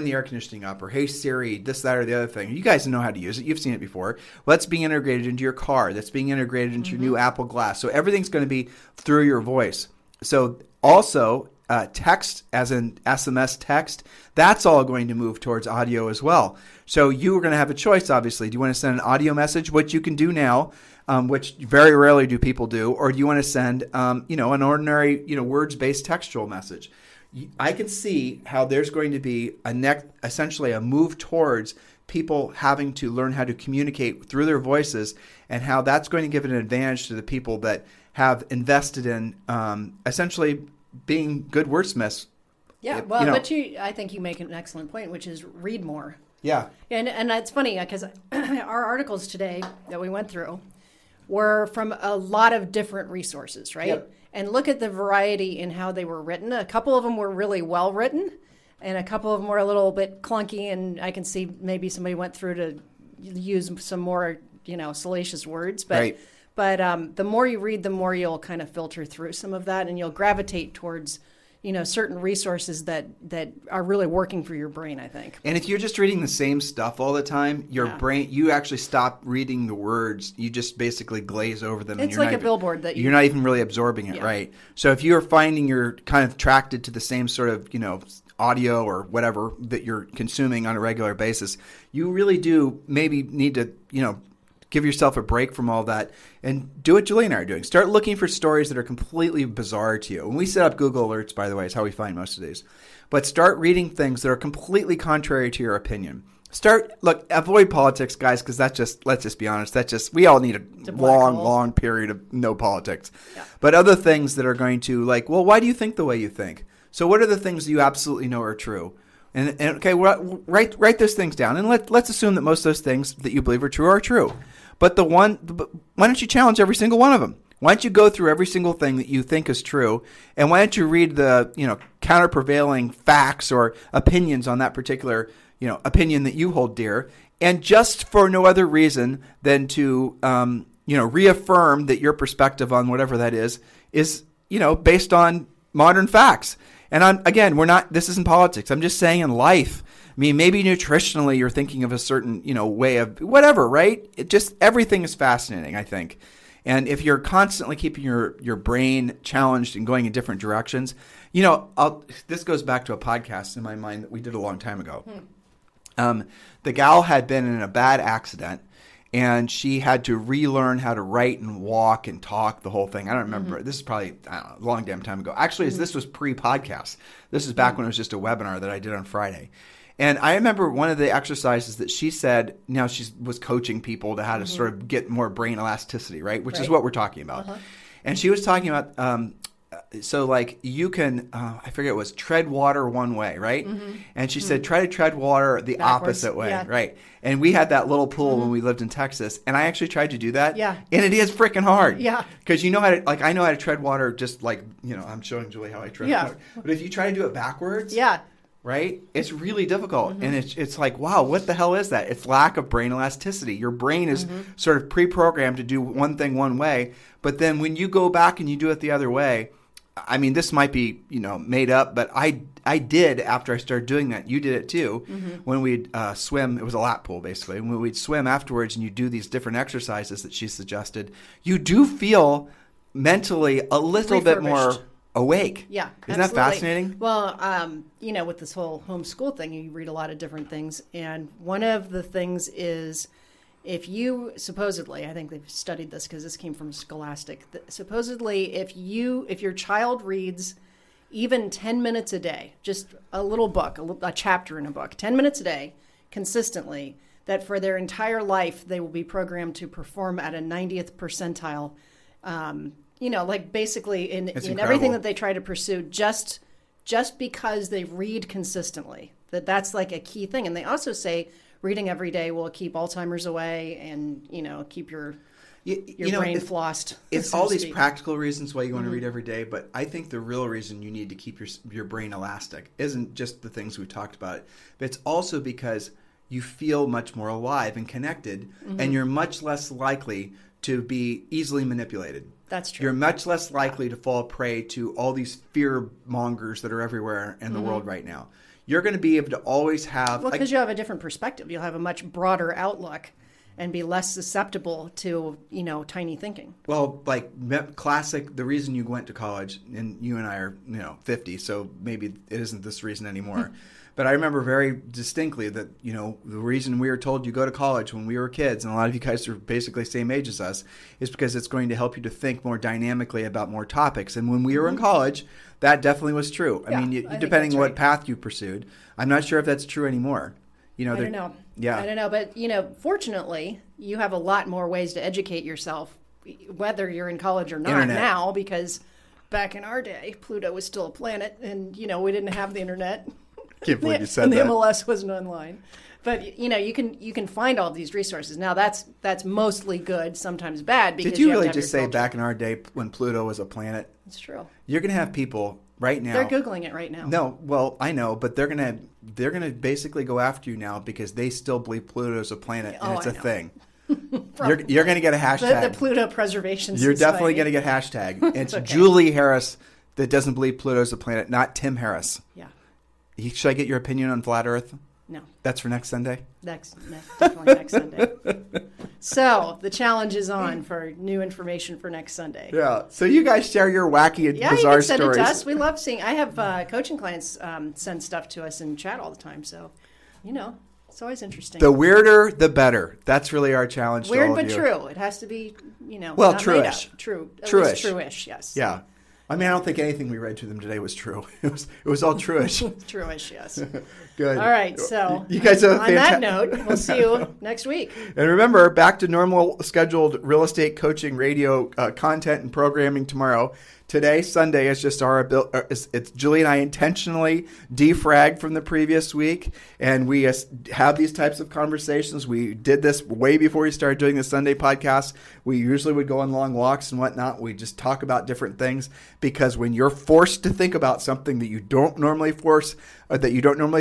the air conditioning up, or hey, Siri, this, that, or the other thing. You guys know how to use it. You've seen it before. Well, that's being integrated into your car. That's being integrated into your new Apple Glass. So everything's going to be through your voice. So also text, as in SMS text, that's all going to move towards audio as well. So you are going to have a choice, obviously. Do you want to send an audio message, which you can do now, which very rarely do people do, or do you want to send, an ordinary, words-based textual message? I can see how there's going to be essentially a move towards people having to learn how to communicate through their voices, and how that's going to give an advantage to the people that have invested in essentially being good wordsmiths. Yeah, well, I think you make an excellent point, which is read more. Yeah. And it's funny because our articles today that we went through were from a lot of different resources, right? Yep. And look at the variety in how they were written. A couple of them were really well written, and a couple of them were a little bit clunky, and I can see maybe somebody went through to use some more, salacious words. But, right. But the more you read, the more you'll kind of filter through some of that, and you'll gravitate towards certain resources that are really working for your brain, I think. And if you're just reading the same stuff all the time, your brain, you actually stop reading the words. You just basically glaze over them. It's and you're like not a billboard that you're not even really absorbing it, right? So if you're finding you're kind of attracted to the same sort of, audio or whatever that you're consuming on a regular basis, you really do maybe need to, give yourself a break from all that and do what Juli and I are doing. Start looking for stories that are completely bizarre to you. When we set up Google Alerts, by the way, is how we find most of these. But start reading things that are completely contrary to your opinion. Avoid politics, guys, because let's just be honest, we all need a long period of no politics. Yeah. But other things that are going to why do you think the way you think? So what are the things you absolutely know are true? And okay, write those things down, and let's assume that most of those things that you believe are true are true. But why don't you challenge every single one of them? Why don't you go through every single thing that you think is true, and why don't you read the counter-prevailing facts or opinions on that particular opinion that you hold dear, and just for no other reason than to reaffirm that your perspective on whatever that is based on modern facts. And this isn't politics. I'm just saying in life. I mean, maybe nutritionally you're thinking of a certain, way of whatever, right? Everything is fascinating, I think. And if you're constantly keeping your brain challenged and going in different directions, this goes back to a podcast in my mind that we did a long time ago. The gal had been in a bad accident, and she had to relearn how to write and walk and talk, the whole thing. I don't remember. This is probably a long damn time ago. Actually, this was pre-podcast. This is back when it was just a webinar that I did on Friday. And I remember one of the exercises that she said, she was coaching people to how to sort of get more brain elasticity, right? Which is what we're talking about. And she was talking about, so like you can, I forget, it was tread water one way, right? And she said, try to tread water the opposite way, right? And we had that little pool when we lived in Texas. And I actually tried to do that. Yeah. And it is freaking hard. Yeah. Because I know how to tread water just like, I'm showing Julie how I tread water. But if you try to do it backwards. Right? It's really difficult. And it's like, wow, what the hell is that? It's lack of brain elasticity. Your brain is sort of pre-programmed to do one thing one way. But then when you go back and you do it the other way, I mean, this might be, made up, but I did after I started doing that. You did it too. When we'd swim, it was a lap pool basically. When we'd swim afterwards and you do these different exercises that she suggested, you do feel mentally a little bit more awake. Yeah. Isn't that fascinating? Well, with this whole homeschool thing, you read a lot of different things. And one of the things is if you supposedly, I think they've studied this because this came from Scholastic, supposedly if your child reads even 10 minutes a day, just a little book, a chapter in a book, 10 minutes a day consistently, that for their entire life, they will be programmed to perform at a 90th percentile like basically in everything that they try to pursue, just because they read consistently, that's like a key thing. And they also say reading every day will keep Alzheimer's away and, keep your brain flossed. It's all these practical reasons why you want to read every day. But I think the real reason you need to keep your brain elastic isn't just the things we talked about, but it's also because you feel much more alive and connected, and you're much less likely to be easily manipulated. That's true. You're much less likely to fall prey to all these fear mongers that are everywhere in the world right now. You're going to be able to always have... Well, because you have a different perspective. You'll have a much broader outlook and be less susceptible to, tiny thinking. Well, like classic, the reason you went to college, and you and I are, 50, so maybe it isn't this reason anymore. But I remember very distinctly that, the reason we were told you go to college when we were kids, and a lot of you guys are basically the same age as us, is because it's going to help you to think more dynamically about more topics. And when we were in college, that definitely was true. I mean, depending on what path you pursued. I'm not sure if that's true anymore. I don't know. Yeah. I don't know. But, fortunately, you have a lot more ways to educate yourself, whether you're in college or not now, because back in our day, Pluto was still a planet, and, we didn't have the internet. Can't believe you said and that. And the MLS wasn't online. But, you can find all these resources. Now, that's mostly good, sometimes bad. Because Did you really just say back in our day when Pluto was a planet? It's true. You're going to have people right now. They're Googling it right now. No, well, I know, but they're gonna basically go after you now because they still believe Pluto's a planet and it's a thing. You're going to get a hashtag. The Pluto Preservation Society. You're definitely going to get hashtag. It's okay. Julie Harris that doesn't believe Pluto's a planet, not Tim Harris. Yeah. Should I get your opinion on flat Earth? No. That's for next Sunday? Definitely next Sunday. So the challenge is on for new information for next Sunday. Yeah. So you guys share your wacky and bizarre stories. Yeah, you can send it to us. We love seeing. I have coaching clients send stuff to us in chat all the time. So, it's always interesting. The weirder, the better. That's really our challenge. Weird to all but of you. True. It has to be, well, not true-ish. True. True-ish. True-ish. Yes. Yeah. I mean, I don't think anything we read to them today was true. It was all true-ish. True-ish, yes. Good. All right, so you guys have on that note, we'll see you next week. And remember, back to normal scheduled real estate coaching radio content and programming tomorrow. Today, Sunday, is just it's Julie and I intentionally defragged from the previous week, and we have these types of conversations. We did this way before we started doing the Sunday podcast. We usually would go on long walks and whatnot. We just talk about different things, because when you're forced to think about something that you don't normally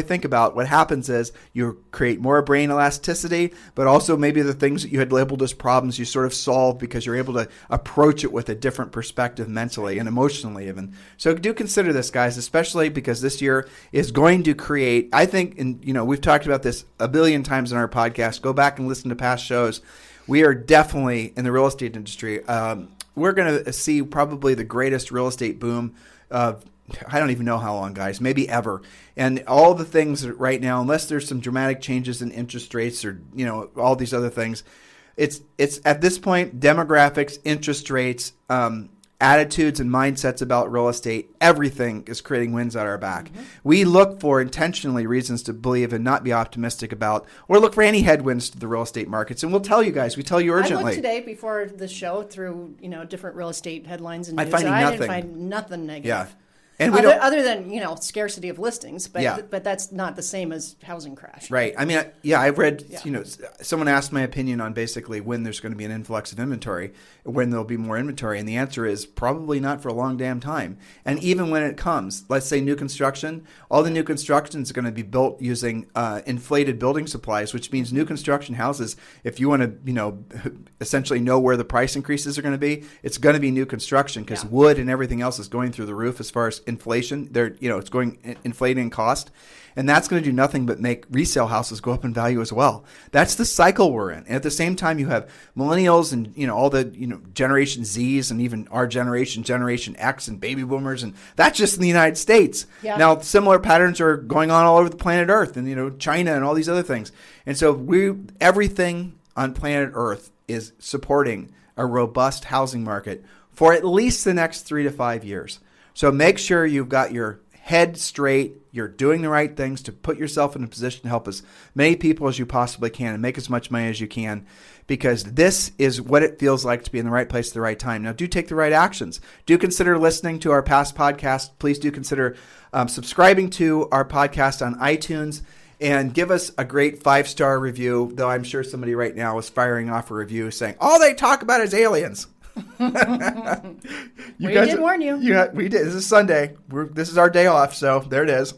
think about, what happens is you create more brain elasticity, but also maybe the things that you had labeled as problems you sort of solve because you're able to approach it with a different perspective mentally and emotionally even. So do consider this, guys, especially because this year is going to create, I think, and we've talked about this a billion times in our podcast. Go back and listen to past shows. We are definitely in the real estate industry. We're going to see probably the greatest real estate boom of I don't even know how long, guys, maybe ever. And all the things right now, unless there's some dramatic changes in interest rates or, all these other things, it's at this point, demographics, interest rates, attitudes and mindsets about real estate, everything is creating winds at our back. Mm-hmm. We look for intentionally reasons to believe and not be optimistic about, or look for any headwinds to the real estate markets. And we'll tell you guys, we tell you urgently. I looked today before the show through, different real estate headlines and news. I didn't find nothing negative. Yeah. And we other than scarcity of listings, but that's not the same as housing crash. Right. I mean, I've read. Someone asked my opinion on basically when there's going to be an influx of inventory, when there'll be more inventory, and the answer is probably not for a long damn time. And even when it comes, let's say new construction, all the new construction is going to be built using inflated building supplies, which means new construction houses. If you want to, essentially know where the price increases are going to be, it's going to be new construction because wood and everything else is going through the roof as far as inflation. It's going inflating in cost, and that's going to do nothing but make resale houses go up in value as well. That's the cycle we're in. And at the same time, you have millennials and all the Generation Zs and even our Generation X and baby boomers, and that's just in the United States. Yeah. Now, similar patterns are going on all over the planet Earth and China and all these other things. And so everything on planet Earth is supporting a robust housing market for at least the next 3 to 5 years. So make sure you've got your head straight, you're doing the right things to put yourself in a position to help as many people as you possibly can and make as much money as you can, because this is what it feels like to be in the right place at the right time. Now, do take the right actions. Do consider listening to our past podcasts. Please do consider subscribing to our podcast on iTunes and give us a great 5-star review, though I'm sure somebody right now is firing off a review saying, all they talk about is aliens. We did warn you. Yeah, we did. This is Sunday. This is our day off, so there it is.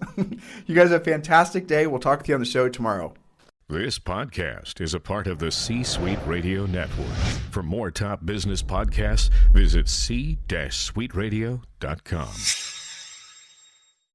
You guys have a fantastic day. We'll talk with you on the show tomorrow. This podcast is a part of the C-Suite Radio Network. For more top business podcasts, visit c-suiteradio.com.